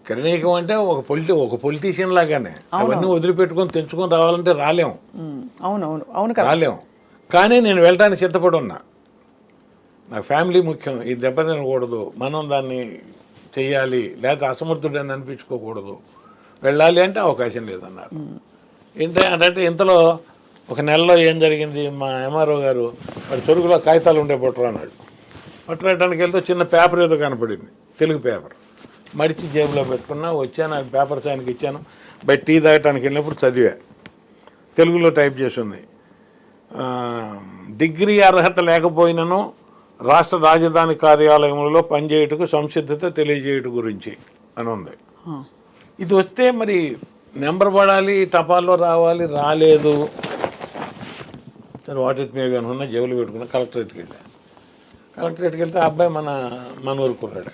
కిరణీకం అంటే ఒక పొలిటీషియన్ లాగానే. అవన్నీ వదిలిపెట్టుకొని తెంచుకొని రావాలంటే రాలేము. రాలేము. కానీ నేను వెళ్ళడానికి సిద్ధపడి ఉన్నా. నాకు ఫ్యామిలీ ముఖ్యం, ఈ దెబ్బ తినకూడదు, మనం దాన్ని చెయ్యాలి, లేకపోతే అసమర్థుడని అనిపించుకోకూడదు, వెళ్ళాలి అంటే అవకాశం లేదన్నారు. అంటే ఇంతలో ఒక నెలలో ఏం జరిగింది, మా ఎంఆర్ఓ గారు వాడి చెరుకులో కాగితాలు ఉండే పట్టరు అన్నాడు. పట్టడానికి వెళ్తే చిన్న పేపర్ ఏదో కనపడింది, తెలుగు పేపర్. మడిచి జేబులో పెట్టుకున్నా, వచ్చాను, ఆ పేపర్స్ ఆయనకి ఇచ్చాను. బయట టీ తాగటానికి వెళ్ళినప్పుడు చదివా, తెలుగులో టైప్ చేసి ఉంది. డిగ్రీ అర్హత లేకపోయినను రాష్ట్ర రాజధాని కార్యాలయంలో పనిచేయుటకు సంసిద్ధత తెలియజేయుట గురించి అని ఉంది. ఇది వస్తే మరి నెంబర్ పడాలి, టపాల్లో రావాలి, రాలేదు. సరే వాట్ ఇట్ మేబీ అనుకున్నా, జేబులు పెట్టుకున్నా కలెక్టరేట్కి వెళ్ళా. కలెక్టరేట్కి వెళ్తే ఆ అబ్బాయి మన ఊరు కుర్రాడు.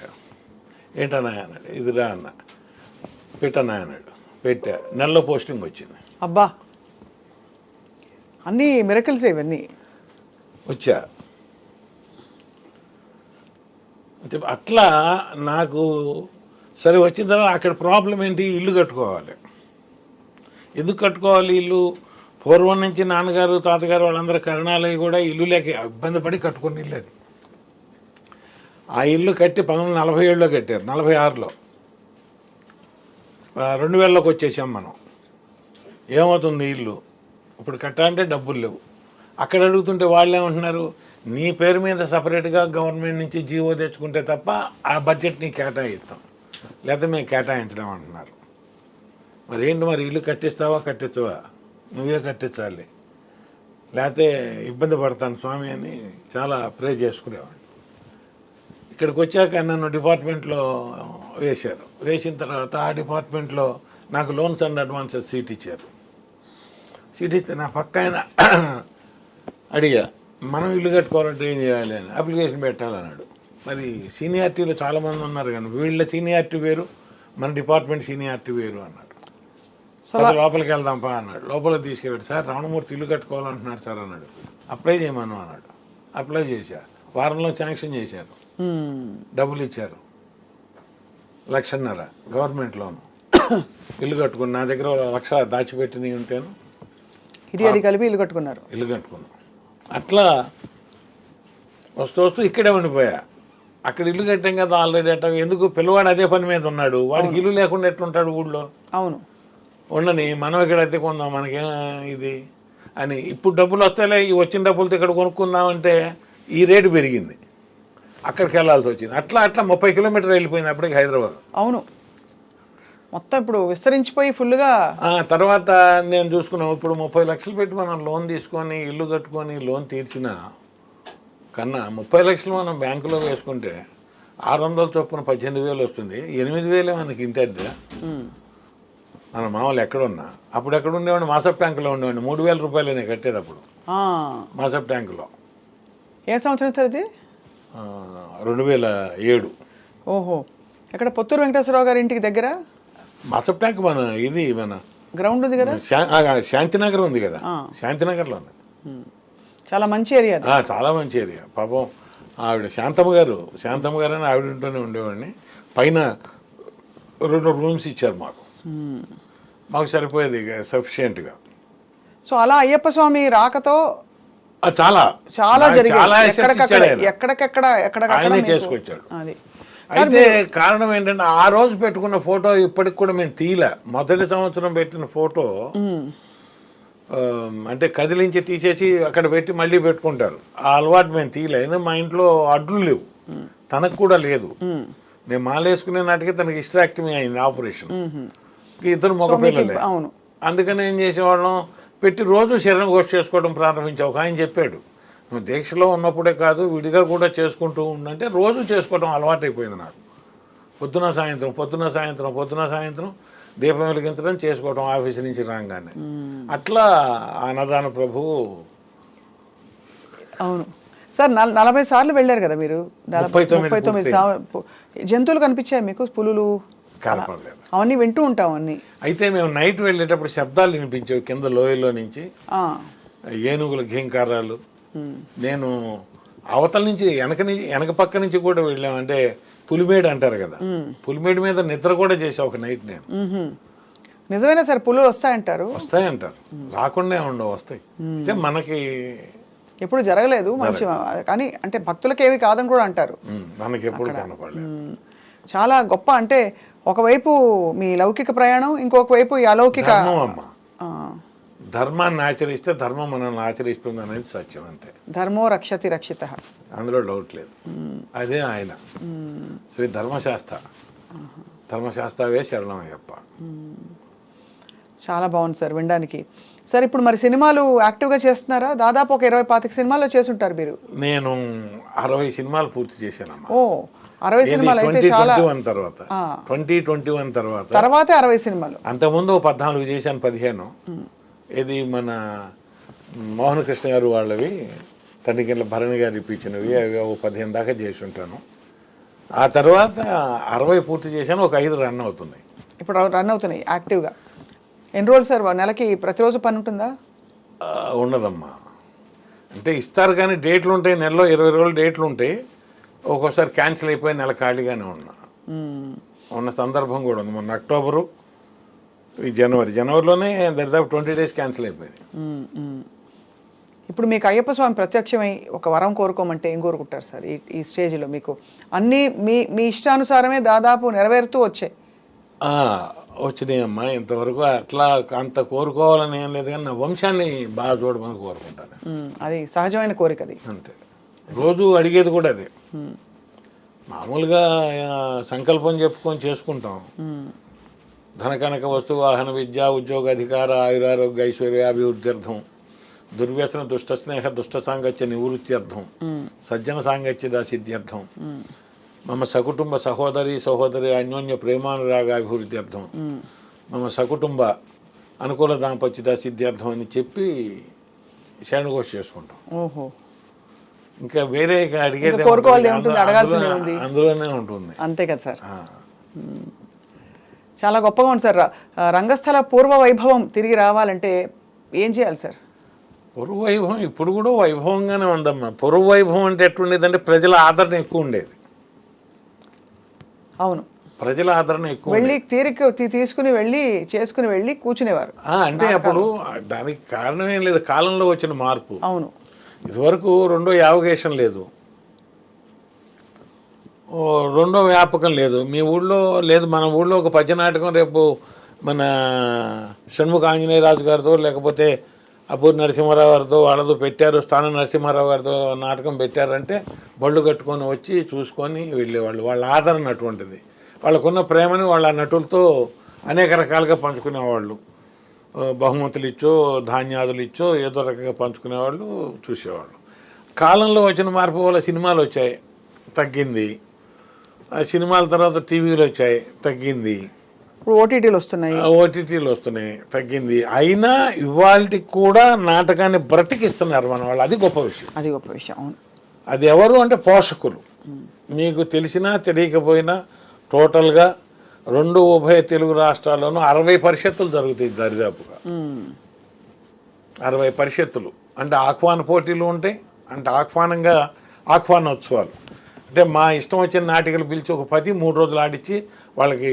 ఏంటన్నా అన్నాడు. ఇదిరా అన్న, పెట్టన్నా అన్నాడు. పెట్టా, నెలలో పోస్టింగ్ వచ్చింది. అబ్బా, అన్నీ మిరకల్స్ ఇవన్నీ. వచ్చా. అట్లా నాకు సరే వచ్చిన తర్వాత అక్కడ ప్రాబ్లం ఏంటి, ఇల్లు కట్టుకోవాలి. ఎందుకు కట్టుకోవాలి ఇల్లు? పూర్వం నుంచి నాన్నగారు, తాతగారు వాళ్ళందరూ కరణాలయ్యి కూడా ఇల్లు లేక ఇబ్బంది పడి కట్టుకుని ఇల్లు అది. ఆ ఇల్లు కట్టి 1947లో కట్టారు, 46లో 2000లోకి వచ్చేసాం మనం. ఏమవుతుంది ఇల్లు ఇప్పుడు కట్టాలంటే డబ్బులు లేవు. అక్కడ అడుగుతుంటే వాళ్ళు ఏమంటున్నారు, నీ పేరు మీద సపరేట్గా గవర్నమెంట్ నుంచి జీవో తెచ్చుకుంటే తప్ప ఆ బడ్జెట్ నీకు కేటాయిస్తాం, లేకపోతే మేము కేటాయించలేం అంటున్నారు. మరి ఏంటి, మరి ఇల్లు కట్టిస్తావా కట్టించవా? నువ్వే కట్టించాలి, లేకపోతే ఇబ్బంది పడతాను స్వామి అని చాలా ప్రే చేసుకునేవాడు. ఇక్కడికి వచ్చాక నన్ను డిపార్ట్మెంట్లో వేశారు. వేసిన తర్వాత ఆ డిపార్ట్మెంట్లో నాకు లోన్స్ అండ్ అడ్వాన్సెస్ సీట్ ఇచ్చారు. సీట్ ఇస్తే నా పక్క ఆయన అడిగా, మనం ఇల్లు కట్టుకోవాలంటే ఏం చేయాలి అని. అప్లికేషన్ పెట్టాలన్నాడు. మరి సీనియారిటీలో చాలామంది ఉన్నారు కానీ వీళ్ళ సీనియారిటీ వేరు, మన డిపార్ట్మెంట్ సీనియారిటీ వేరు అన్నాడు. లోపలికి వెళ్దాంపా అన్నాడు. లోపలికి తీసుకెళ్ళాడు. సార్ రమణమూర్తి ఇల్లు కట్టుకోవాలంటున్నాడు సార్ అన్నాడు. అప్లై చేయమను అన్నాడు. అప్లై చేశా. వారంలో శాంక్షన్ చేశారు, డబ్బులు ఇచ్చారు, 1,50,000 గవర్నమెంట్ లోను. ఇల్లు కట్టుకుని నా దగ్గర 1,00,000 దాచిపెట్టినవి ఉంటాను, ఇది కలిపి ఇల్లు కట్టుకున్నారు. ఇల్లు కట్టుకున్నాం. అట్లా వస్తూ ఇక్కడే ఉండిపోయా. అక్కడ ఇల్లు కట్టాం కదా ఆల్రెడీ. అట్ట ఎందుకు, పిల్లవాడు అదే పని మీద ఉన్నాడు, వాడికి ఇల్లు లేకుండా ఎట్లుంటాడు ఊళ్ళో? అవును, ఉండని, మనం ఇక్కడ అద్దె కొందాం, మనకేం ఇది అని. ఇప్పుడు డబ్బులు వస్తాయిలే, ఈ వచ్చిన డబ్బులతో ఇక్కడ కొనుక్కుందామంటే ఈ రేటు పెరిగింది, అక్కడికి వెళ్ళాల్సి వచ్చింది. అట్లా 30 కిలోమీటర్లు వెళ్ళిపోయింది అప్పటికి హైదరాబాద్. అవును, మొత్తం ఇప్పుడు విస్తరించిపోయి ఫుల్గా. తర్వాత నేను చూసుకున్నాం, ఇప్పుడు 30 లక్షలు పెట్టి మనం లోన్ తీసుకొని ఇల్లు కట్టుకొని లోన్ తీర్చిన కన్నా 30 లక్షలు మనం బ్యాంకులో వేసుకుంటే 600 చొప్పున 18,000 వస్తుంది. 8,000 మనకి ఇంటి అద్దె. మన మామూలు ఎక్కడున్నా అప్పుడు ఎక్కడ ఉండేవాడిని, మాసప్ ట్యాంకులో ఉండేవాడిని. 3,000 రూపాయలు నేను కట్టేది అప్పుడు మాసప్ ట్యాంకులో. ఏ సంవత్సరం సార్ అది? 2007. ఓహో, ఎక్కడ? పుత్తూరు వెంకటేశ్వరరావు గారి ఇంటికి దగ్గర మాసప్ ట్యాంక్. మన గ్రౌండ్ ఉంది కదా, శాంతినగర్ ఉంది కదా, శాంతినగర్లో ఉంది. చాలా మంచి ఏరియా, చాలా మంచి ఏరియా. పాపం ఆవిడ శాంతమ్మ గారు అని ఆవిడ ఇంట్లోనే ఉండేవాడిని. పైన 2 రూమ్స్ ఇచ్చారు మాకు సరిపోయేది సఫిషియెంట్గా. సో అలా అయ్యప్ప స్వామి రాకతో చాలా చాలా నాకు జరిగింది. చాలా assets ఎక్కడికక్కడ ఇచ్చాడు ఆయన. ఎక్కడికక్కడ ఆయనే మీకు- చేసుకొచ్చాడు. అది అయితే కారణం ఏంటంటే ఆ రోజు పెట్టుకున్న ఫోటో ఇప్పటికి కూడా మేము తీయలే. మొదటి సంవత్సరం పెట్టిన ఫోటో అంటే కదిలించి తీసేసి అక్కడ పెట్టి మళ్ళీ పెట్టుకుంటారు. ఆ అలవాటు మేము తీయలే. ఎందుకంటే మా ఇంట్లో అడ్లు లేవు, తనకు కూడా లేదు. నేను మాలేసుకునే నాటికి తనకి హిస్టరాక్టమీ అయింది, ఆపరేషన్. ఇద్దరు మగ పిల్లలే. అవును. అందుకని ఏం చేసేవాళ్ళం, పెట్టి రోజు శరీరం గోష్ఠి చేసుకోవడం ప్రారంభించావు. ఒక ఆయన చెప్పాడు, నువ్వు దీక్షలో ఉన్నప్పుడే కాదు విడిగా కూడా చేసుకుంటూ ఉండంటే రోజు చేసుకోవడం అలవాటైపోయింది నాకు. పొద్దున సాయంత్రం దీపం వెలిగించడం, చేసుకోవడం ఆఫీస్ నుంచి రాగానే. అట్లా అన్నదాన ప్రభువు. అవును సార్. 40 సార్లు వెళ్ళారు కదా మీరు. 39 జంతువులు కనిపించాయి మీకు, పులులు కనపడలేదు. అవన్నీ వింటూ ఉంటాం అన్ని. అయితే మేము నైట్ వెళ్ళేటప్పుడు శబ్దాలు వినిపించేవి కింద లోయలో నుంచి, ఆ, ఏనుగుల ఘీంకారాలు. నేను అవతల నుంచి వెనక పక్క నుంచి కూడా వెళ్ళాం. అంటే పులిమేడు అంటారు కదా, పులిమేడు మీద నిద్ర కూడా చేసా ఒక నైట్ నేను. నిజమేనా సార్? పులులు వస్తాయంటారు. వస్తాయంటారు, రాకుండా ఉండవు, వస్తాయి. అంటే మనకి ఎప్పుడు జరగలేదు మంచి, కానీ అంటే భక్తులకి ఏవి కాదని కూడా అంటారు. మనకి ఎప్పుడు కనపడలేదు. చాలా గొప్ప. అంటే ఒకవైపు మీ లౌకిక ప్రయాణం, ఇంకొక వైపు ఈ అలౌకిక. ధర్మం అమ్మ, ధర్మాన్ని ఆచరిస్తే ధర్మం మనల్ని ఆచరిస్తుంది అనేది సత్యం, అంతే. ధర్మో రక్షతి రక్షిత, అందులో డౌట్ లేదు. అదే ఆయన శ్రీ ధర్మశాస్త్రవే శరణమయ్యప్ప. చాలా బాగుంది సార్ వినడానికి. సార్ ఇప్పుడు మరి సినిమాలు యాక్టివ్గా చేస్తున్నారా? దాదాపు ఒక 20-25 సినిమాల్లో చేసుంటారు మీరు. నేను 60 సినిమాలు పూర్తి చేశానమ్మా. ఓ, 60 సినిమాలు అయితే చాలా. 2021 తర్వాత తర్వాతే 60 సినిమాలు. అంతకుముందు 14 చేశాను, 15. ఇది మన మోహన్ కృష్ణ గారు వాళ్ళవి, తనికెళ్ళ భరణి గారు ఇప్పించినవి, అవి 15 దాకా చేసి ఉంటాను. ఆ తర్వాత 60 పూర్తి చేశాను, ఒక 5 రన్ అవుతుంది. ఇప్పుడు రన్ అవుతున్నాయి యాక్టివ్గా. ఎన్ని రోజులు సార్ నెలకి? ప్రతిరోజు పని ఉంటుందా? ఉండదమ్మా, అంటే ఇస్తారు కానీ డేట్లు ఉంటాయి. నెలలో 20 రోజులు డేట్లు ఉంటాయి. ఒక్కోసారి క్యాన్సిల్ అయిపోయి నెల ఖాళీగానే ఉన్న సందర్భం కూడా ఉంది. మొన్న అక్టోబరు, ఈ జనవరిలోనే దాదాపు 20 days క్యాన్సిల్ అయిపోయింది. ఇప్పుడు మీకు అయ్యప్ప స్వామి ప్రత్యక్షమై ఒక వరం కోరుకోమంటే ఏం కోరుకుంటారు సార్? ఈ స్టేజ్లో మీకు అన్నీ మీ ఇష్టానుసారమే దాదాపు నెరవేరుతూ వచ్చాయి. వచ్చినాయమ్మా ఇంతవరకు. అట్లా అంత కోరుకోవాలని ఏం లేదు, కానీ నా వంశాన్ని బాగా చూడమని కోరుకుంటాను. అది సహజమైన కోరిక, అది అంతే. రోజు అడిగేది కూడా అదే. మామూలుగా సంకల్పం చెప్పుకొని చేసుకుంటాం. ధనకనక వస్తు వాహన విద్యా ఉద్యోగ అధికార ఆయురారోగ్య ఐశ్వర్యాభివృద్ధ్యర్థం, దుర్వ్యసన దుష్ట స్నేహ దుష్ట సాంగత్య నివృత్త్యర్థం, సజ్జన సాంగత్య దాసిద్ధ్యర్థం, మమ సకుటుంబ సహోదరి అన్యోన్య ప్రేమానురాగాభివృద్ధ్యర్థం, మమ సకుటుంబ అనుకూల దాంపత్య సిద్ధ్యర్థం అని చెప్పి శరణఘోష చేసుకుంటాం. ఓహో, ఇంకా వేరే అడిగేది అందులోనే ఉంటుంది. అంతే కదా సార్. చాలా గొప్పగా ఉంది సార్. రంగస్థల పూర్వ వైభవం తిరిగి రావాలంటే ఏం చేయాలి సార్? పూర్వ వైభవం ఇప్పుడు కూడా వైభవంగానే ఉందమ్మా. పూర్వ వైభవం అంటే ఎట్లుండేదంటే ప్రజల ఆదరణ ఎక్కువ ఉండేది. అవును, ప్రజల ఆదరణ ఎక్కువ, వెళ్ళి తీరిక తీసుకుని వెళ్ళి చేసుకుని వెళ్ళి కూర్చునేవారు. అంటే అప్పుడు దానికి కారణం ఏం లేదు, కాలంలో వచ్చిన మార్పు. అవును, ఇదివరకు రెండో యావగేషన్ లేదు, రెండో వ్యాపకం లేదు. మీ ఊళ్ళో లేదు, మన ఊళ్ళో ఒక పద్య నాటకం రేపు మన షణ్ముఖ ఆంజనేయరాజు గారితో లేకపోతే అపూర్ నరసింహారావు గారితో వాళ్ళతో పెట్టారు, స్థానం నరసింహారావు గారితో నాటకం పెట్టారంటే బళ్ళు కట్టుకొని వచ్చి చూసుకొని వెళ్ళేవాళ్ళు. వాళ్ళ ఆదరణ అటువంటిది. వాళ్ళకున్న ప్రేమని వాళ్ళ నటులతో అనేక రకాలుగా పంచుకునేవాళ్ళు. బహుమతులు ఇచ్చో ధాన్యాదులు ఇచ్చో ఏదో రకంగా పంచుకునేవాళ్ళు, చూసేవాళ్ళు. కాలంలో వచ్చిన మార్పు వల్ల సినిమాలు వచ్చాయి, తగ్గింది. ఆ సినిమాల తర్వాత టీవీలు వచ్చాయి, తగ్గింది. ఇప్పుడు ఓటీటీలు వస్తున్నాయి, తగ్గింది. అయినా ఇవాళకి కూడా నాటకాన్ని బ్రతికిస్తున్నారు మన వాళ్ళు. అది గొప్ప విషయం. అవును. అది ఎవరు అంటే పోషకులు. మీకు తెలిసినా తెలియకపోయినా టోటల్గా 2 ఉభయ తెలుగు రాష్ట్రాల్లోనూ 60 పరిషత్తులు జరుగుతాయి దరిదాపుగా. 60 పరిషత్తులు అంటే ఆహ్వాన పోటీలు ఉంటాయి. అంటే ఆహ్వానోత్సవాలు అంటే మా ఇష్టం వచ్చిన నాటికలు పిలిచి ఒక 3 రోజులు ఆడిచ్చి వాళ్ళకి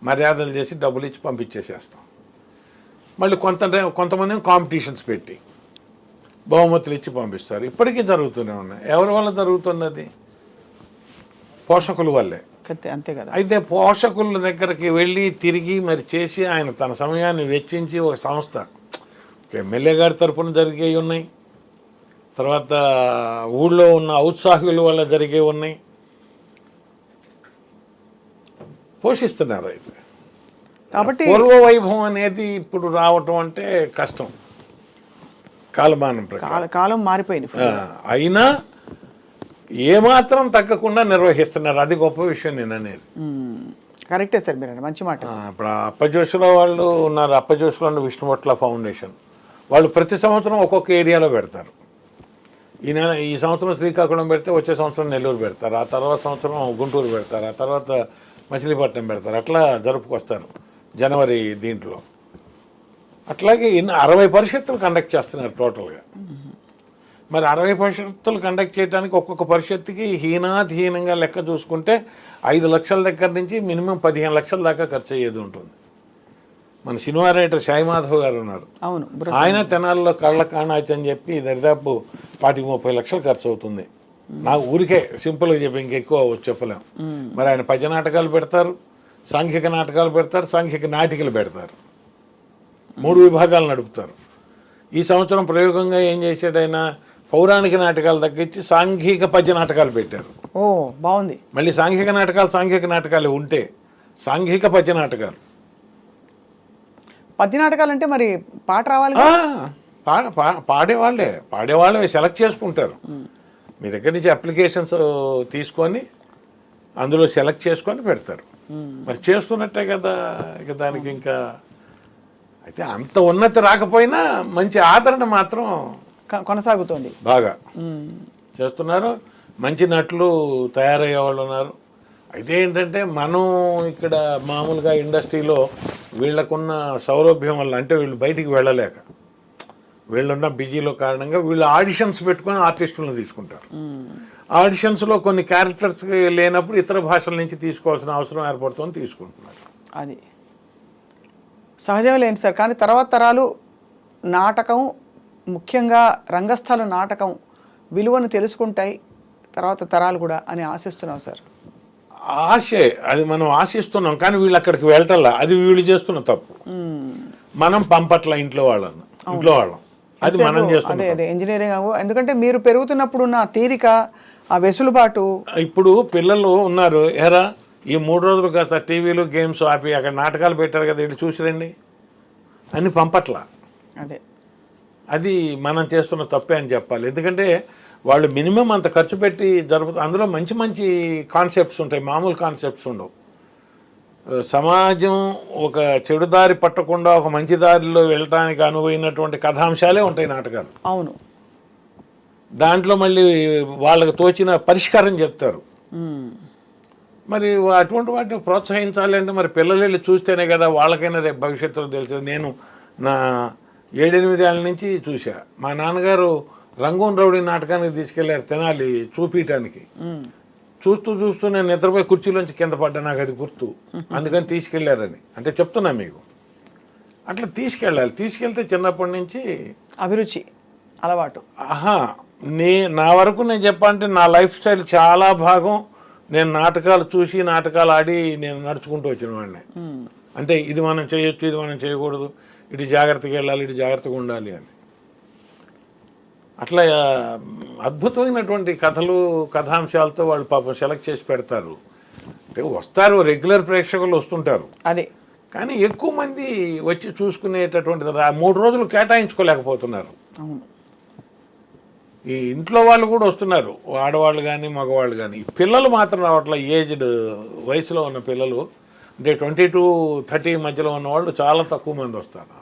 మర్యాదలు చేసి డబ్బులు ఇచ్చి పంపించేసేస్తాం. మళ్ళీ కొంతమంది కాంపిటీషన్స్ పెట్టి బహుమతులు ఇచ్చి పంపిస్తారు. ఇప్పటికీ జరుగుతూనే ఉన్నాయి. ఎవరి వల్ల జరుగుతున్నది? పోషకుల వల్లే. అంతే కదా. అయితే పోషకుల దగ్గరికి వెళ్ళి తిరిగి మరి చేసి ఆయన తన సమయాన్ని వెచ్చించి ఒక సంస్థ ఎమ్మెల్యే గారి తరఫున జరిగేవి ఉన్నాయి, తర్వాత ఊళ్ళో ఉన్న ఔత్సాహికుల వల్ల జరిగేవి ఉన్నాయి, పోషిస్తున్నారు. అయితే కాబట్టి పూర్వ వైభవం అనేది ఇప్పుడు రావటం అంటే కష్టం, కాలమానం ప్రకారం కాలం మారిపోయింది. అయినా ఏమాత్రం తగ్గకుండా నిర్వహిస్తున్నారు. అది గొప్ప విషయం నేను అనేది. కరెక్టే సార్, మీరు మంచి మాట. ఇప్పుడు అప్పజోషులో వాళ్ళు ఉన్నారు, అప్పజోషులో ఉన్న విష్ణుభట్ల ఫౌండేషన్ వాళ్ళు ప్రతి సంవత్సరం ఒక్కొక్క ఏరియాలో పెడతారు. ఈ సంవత్సరం శ్రీకాకుళం పెడితే వచ్చే సంవత్సరం నెల్లూరు పెడతారు, ఆ తర్వాత సంవత్సరం గుంటూరు పెడతారు, ఆ తర్వాత మచిలీపట్నం పెడతారు. అట్లా జరుపుకొస్తారు జనవరి దీంట్లో. అట్లాగే 60 పరిషత్తులు కండక్ట్ చేస్తున్నారు టోటల్గా. మరి 60 పరిషత్తులు కండక్ట్ చేయడానికి ఒక్కొక్క పరిషత్తుకి హీనంగా లెక్క చూసుకుంటే 5 లక్షల దగ్గర నుంచి మినిమం 15 లక్షల దాకా ఖర్చు అయ్యేది ఉంటుంది. మన సినిమా రైటర్ సాయి మాధవ్ గారు ఉన్నారు, అవును, ఆయన తెనాల్లో కళ్ళ కాణాచి అని చెప్పి దరిదాపు 25-30 లక్షలు ఖర్చు అవుతుంది. నా ఊరికే సింపుల్గా చెప్పి ఇంకెక్కువ చెప్పలేం. మరి ఆయన పద్య నాటకాలు పెడతారు, సాంఘిక నాటకాలు పెడతారు, సాంఘిక నాటికలు పెడతారు, 3 విభాగాలు నడుపుతారు. ఈ సంవత్సరం ప్రయోగంగా ఏం చేశాడు ఆయన, పౌరాణిక నాటకాలు తగ్గించి సాంఘిక పద్య నాటకాలు పెట్టారు. ఓ బాగుంది. మళ్ళీ సాంఘిక నాటకాలు ఉంటే సాంఘిక పద్య నాటకాలు. పద్య నాటకాలు అంటే మరి పాట రావాలి, పాడేవాళ్ళే సెలెక్ట్ చేసుకుంటారు. మీ దగ్గర నుంచి అప్లికేషన్స్ తీసుకొని అందులో సెలెక్ట్ చేసుకొని పెడతారు. మరి చేస్తున్నట్టే కదా ఇక దానికి ఇంకా. అయితే అంత ఉన్నతి రాకపోయినా మంచి ఆదరణ మాత్రం కొనసాగుతోంది, బాగా చేస్తున్నారు. మంచి నటులు తయారయ్యే వాళ్ళు ఉన్నారు. అయితే ఏంటంటే మనం ఇక్కడ మామూలుగా ఇండస్ట్రీలో వీళ్ళకున్న సౌలభ్యం వల్ల, అంటే వీళ్ళు బయటికి వెళ్ళలేక వీళ్ళున్న బిజీలో కారణంగా వీళ్ళు ఆడిషన్స్ పెట్టుకొని ఆర్టిస్టులను తీసుకుంటారు. ఆడిషన్స్లో కొన్ని క్యారెక్టర్స్ లేనప్పుడు ఇతర భాషల నుంచి తీసుకోవాల్సిన అవసరం ఏర్పడుతుందని తీసుకుంటున్నారు. అది సహజమే లేండి సార్. కానీ తర్వాత తరాలు నాటకం, ముఖ్యంగా రంగస్థల నాటకం విలువను తెలుసుకుంటాయి తర్వాత తరాలు కూడా అని ఆశిస్తున్నాం సార్. ఆశే, అది మనం ఆశిస్తున్నాం. కానీ వీళ్ళు అక్కడికి వెళ్ళటల్లా, అది వీళ్ళు చేస్తున్న తప్పు. మనం పంపట్ల ఇంట్లో వాళ్ళం, అది మనం చేస్తున్నాం. అదే ఇంజనీరింగ్. ఎందుకంటే మీరు పెరుగుతున్నప్పుడు ఉన్న తీరిక, ఆ వెసులుబాటు. ఇప్పుడు పిల్లలు ఉన్నారు, ఎరా ఈ 3 రోజులు కాస్త టీవీలు గేమ్స్ ఆపి అక్కడ నాటకాలు పెట్టారు కదా, ఇటు చూసిరండి అని పంపట్ల. అదే అది మనం చేస్తున్న తప్పే అని చెప్పాలి. ఎందుకంటే వాళ్ళు మినిమం అంత ఖర్చు పెట్టి అందులో మంచి మంచి కాన్సెప్ట్స్ ఉంటాయి, మామూలు కాన్సెప్ట్స్ ఉండవు. సమాజం ఒక చెడు దారి పట్టకుండా ఒక మంచి దారిలో వెళ్ళటానికి అనువైనటువంటి కథాంశాలే ఉంటాయి నాటకాలు. అవును, దాంట్లో మళ్ళీ వాళ్ళకి తోచిన పరిష్కారం చెప్తారు. మరి అటువంటి వాటిని ప్రోత్సహించాలి అంటే మరి పిల్లలు వెళ్ళి చూస్తేనే కదా వాళ్ళకైనా రేపు భవిష్యత్తులో తెలిసేది. నేను నా 7-8 ఏళ్ళ నుంచి చూసా. మా నాన్నగారు రంగూన్ రౌడీ నాటకానికి తీసుకెళ్లారు తెనాలి చూపించడానికి. చూస్తూ నేను నిద్రపోయి కుర్చీలోంచి కింద పడ్డా, నాకు అది గుర్తు, అందుకని తీసుకెళ్లారని. అంటే చెప్తున్నా మీకు, అట్లా తీసుకెళ్ళాలి. తీసుకెళ్తే చిన్నప్పటి నుంచి అభిరుచి, అలవాటు. నా వరకు నేను చెప్పాలంటే నా లైఫ్ స్టైల్ చాలా భాగం నేను నాటకాలు చూసి నాటకాలు ఆడి నేను నడుచుకుంటూ వచ్చిన వాడిని. అంటే ఇది మనం చేయొచ్చు, ఇది మనం చేయకూడదు, ఇటు జాగ్రత్తగా వెళ్ళాలి, ఇటు జాగ్రత్తగా ఉండాలి అని. అట్లా అద్భుతమైనటువంటి కథలు, కథాంశాలతో వాళ్ళు పాపం సెలెక్ట్ చేసి పెడతారు. అంటే వస్తారు, రెగ్యులర్ ప్రేక్షకులు వస్తుంటారు, అదే. కానీ ఎక్కువ మంది వచ్చి చూసుకునేటటువంటిది 3 రోజులు కేటాయించుకోలేకపోతున్నారు. ఈ ఇంట్లో వాళ్ళు కూడా వస్తున్నారు, ఆడవాళ్ళు కానీ మగవాళ్ళు కానీ. పిల్లలు మాత్రం రావట్ల. ఏజ్డ్ వయసులో ఉన్న పిల్లలు, అంటే 20-30 మధ్యలో ఉన్న వాళ్ళు చాలా తక్కువ మంది వస్తారు.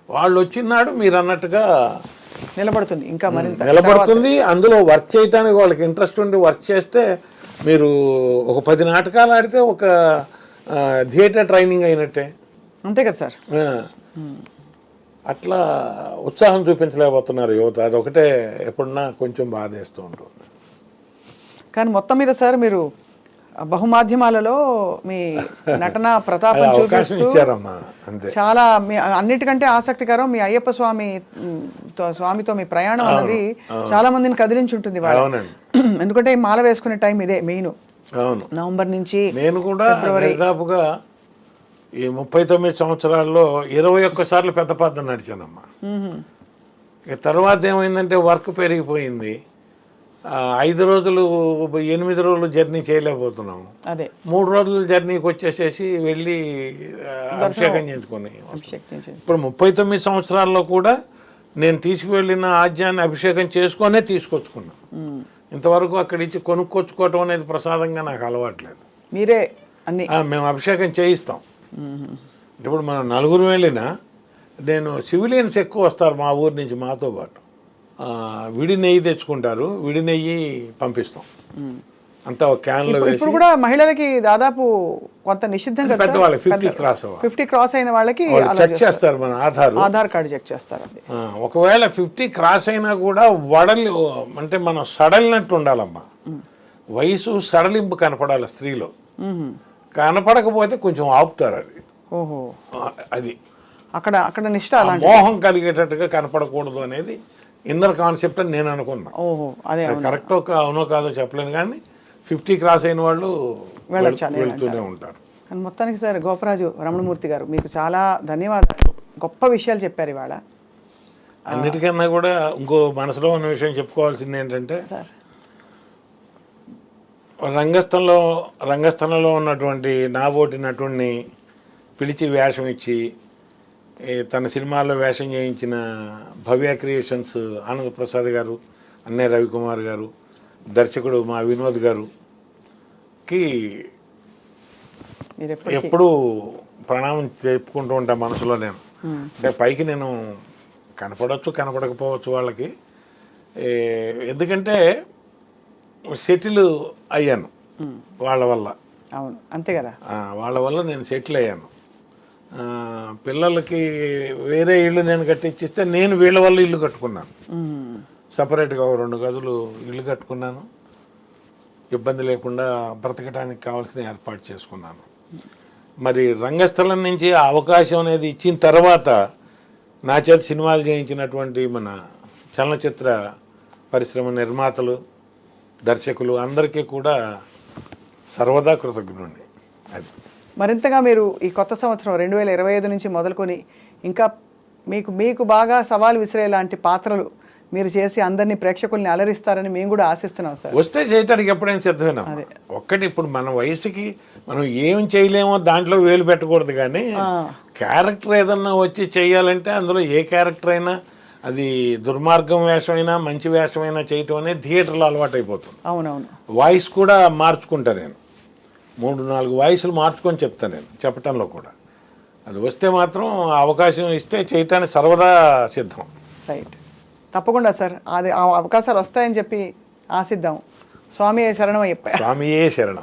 వాళ్ళు వచ్చినాడు మీరు అన్నట్టుగా నిలబడుతుంది, ఇంకా నిలబడుతుంది. అందులో వర్క్ చేయడానికి వాళ్ళకి ఇంట్రెస్ట్ ఉండి వర్క్ చేస్తే మీరు ఒక 10 నాటకాలు ఆడితే ఒక థియేటర్ ట్రైనింగ్ అయినట్టే. అంతే కదా సార్. అట్లా ఉత్సాహం చూపించలేకపోతున్నారు యువత. అదొకటే ఎప్పుడన్నా కొంచెం బాధేస్తూ ఉంటుంది. కానీ మొత్తం మీద సార్ మీరు బహుమాధ్యమాలలో మీ నటన ప్రతాపం అవకాశం చూపిస్తూ ఇచ్చారమ్మా అంతే. చాలా మీ అన్నిటికంటే ఆసక్తికరం మీ అయ్యప్ప స్వామితో మీ ప్రయాణం అన్నది చాలా మందిని కదిలించి ఉంటుంది వాళ్ళ. అవునండి. ఎందుకంటే ఈ మాల వేసుకునే టైం ఇదే మెయిన్. అవును. నవంబర్ నుంచి నేను కూడా దాదాపుగా ఈ 39 సంవత్సరాల్లో 21 సార్లు పెద్దపద్మ నడిచానమ్మా. ఇక తర్వాత ఏమైందంటే వర్క్ పెరిగిపోయింది. 5 రోజులు 8 రోజులు జర్నీ చేయలేకపోతున్నాం. అదే 3 రోజుల జర్నీకి వచ్చేసేసి వెళ్ళి అభిషేకం చేయించుకొని ఇప్పుడు 39 సంవత్సరాల్లో కూడా నేను తీసుకువెళ్ళిన ఆజ్యాన్ని అభిషేకం చేసుకొనే తీసుకొచ్చుకున్నా. ఇంతవరకు అక్కడి నుంచి కొనుక్కొచ్చుకోవటం అనేది ప్రసాదంగా నాకు అలవాట్లేదు. మీరే అన్ని మేము అభిషేకం చేయిస్తాం. ఇప్పుడు మనం 4 వెళ్ళినా నేను సివిలియన్స్ ఎక్కువ వస్తారు మా ఊరి నుంచి మాతో పాటు. విడి నెయ్యి తెచ్చుకుంటారు, విడి నెయ్యి పంపిస్తాం అంతా ఒక క్యాన్లో వేసి. ఇప్పుడు కూడా మహిళలకి దాదాపు కొంత నిషిద్ధం కదా, పెద్దవాళ్ళకి 50 క్రాస్ అయిన వాళ్ళకి చెక్ చేస్తారు మన ఆధార్ కార్డు చెక్ చేస్తారు. ఒకవేళ 50 క్రాస్ అయినా కూడా వడలి అంటే మనం సడలినట్టు ఉండాలమ్మా. వయసు సడలింపు కనపడాలి స్త్రీలో. కనపడకపోతే కొంచెం ఆపుతారు. అది ఓహో అది అక్కడ నిష్ఠ మోహం కలిగేటట్టుగా కనపడకూడదు అనేది ఇన్నర్ కాన్సెప్ట్ అని నేను అనుకున్నా. ఓహో అదే కరెక్టో అవునో కాదో చెప్పలేను, కానీ 50 క్రాస్ అయిన వాళ్ళు వెళ్తూనే ఉంటారు. కానీ మొత్తానికి సార్ గోపరాజు రమణమూర్తి గారు మీకు చాలా ధన్యవాదాలు. గొప్ప విషయాలు చెప్పారు ఇవాళ. అన్నిటికన్నా కూడా ఇంకో మనసులో ఉన్న విషయం చెప్పుకోవాల్సింది ఏంటంటే, రంగస్థలంలో ఉన్నటువంటి నాబోటి నటుడిని పిలిచి వేషం ఇచ్చి తన సినిమాల్లో వేషం చేయించిన భవ్య క్రియేషన్స్ ఆనంద్ ప్రసాద్ గారు, అన్నయ్య రవికుమార్ గారు, దర్శకుడు మా వినోద్ గారుకి ఎప్పుడూ ప్రణామం చెప్పుకుంటూ ఉంటా మనసులో. నేను అంటే పైకి నేను కనపడకపోవచ్చు వాళ్ళకి, ఎందుకంటే సెటిల్ అయ్యాను వాళ్ళ వల్ల. అవును అంతే కదా, వాళ్ళ వల్ల నేను సెటిల్ అయ్యాను. పిల్లలకి వేరే ఇల్లు నేను కట్టించిస్తే నేను వీళ్ళ వల్ల ఇల్లు కట్టుకున్నాను. సపరేట్గా 2 గదులు ఇల్లు కట్టుకున్నాను. ఇబ్బంది లేకుండా బ్రతకడానికి కావాల్సిన ఏర్పాటు చేసుకున్నాను. మరి రంగస్థలం నుంచి ఆ అవకాశం అనేది ఇచ్చిన తర్వాత నా చేత సినిమాలు చేయించినటువంటి మన చలనచిత్ర పరిశ్రమ నిర్మాతలు, దర్శకులు అందరికీ కూడా సర్వదా కృతజ్ఞుడిని. అది మరింతగా మీరు ఈ కొత్త సంవత్సరం 2025 నుంచి మొదలుకొని ఇంకా మీకు బాగా సవాల్ విసిరే లాంటి పాత్రలు మీరు చేసి అందరినీ ప్రేక్షకుల్ని అలరిస్తారని మేము కూడా ఆశిస్తున్నాం సార్. వస్తే చేయడానికి ఎప్పుడైనా సిద్ధమేనా. ఒక్కటి ఇప్పుడు మన వయసుకి మనం ఏం చేయలేమో దాంట్లో వేలు పెట్టకూడదు, కానీ క్యారెక్టర్ ఏదన్నా వచ్చి చేయాలంటే అందులో ఏ క్యారెక్టర్ అయినా అది దుర్మార్గం వేషమైనా మంచి వేషమైనా చేయటం అనేది థియేటర్లో అలవాటు అయిపోతుంది. అవునవును. వాయిస్ కూడా మార్చుకుంటా నేను, 3-4 వాయిస్లు మార్చుకొని చెప్తాను నేను చెప్పటంలో కూడా. అది వస్తే మాత్రం అవకాశం ఇస్తే చేయటానికి సర్వదా సిద్ధం. రైట్, తప్పకుండా సార్. అది ఆ అవకాశాలు వస్తాయని చెప్పి ఆశిద్దాం. స్వామియే శరణం అయ్యప్ప. స్వామియే శరణం.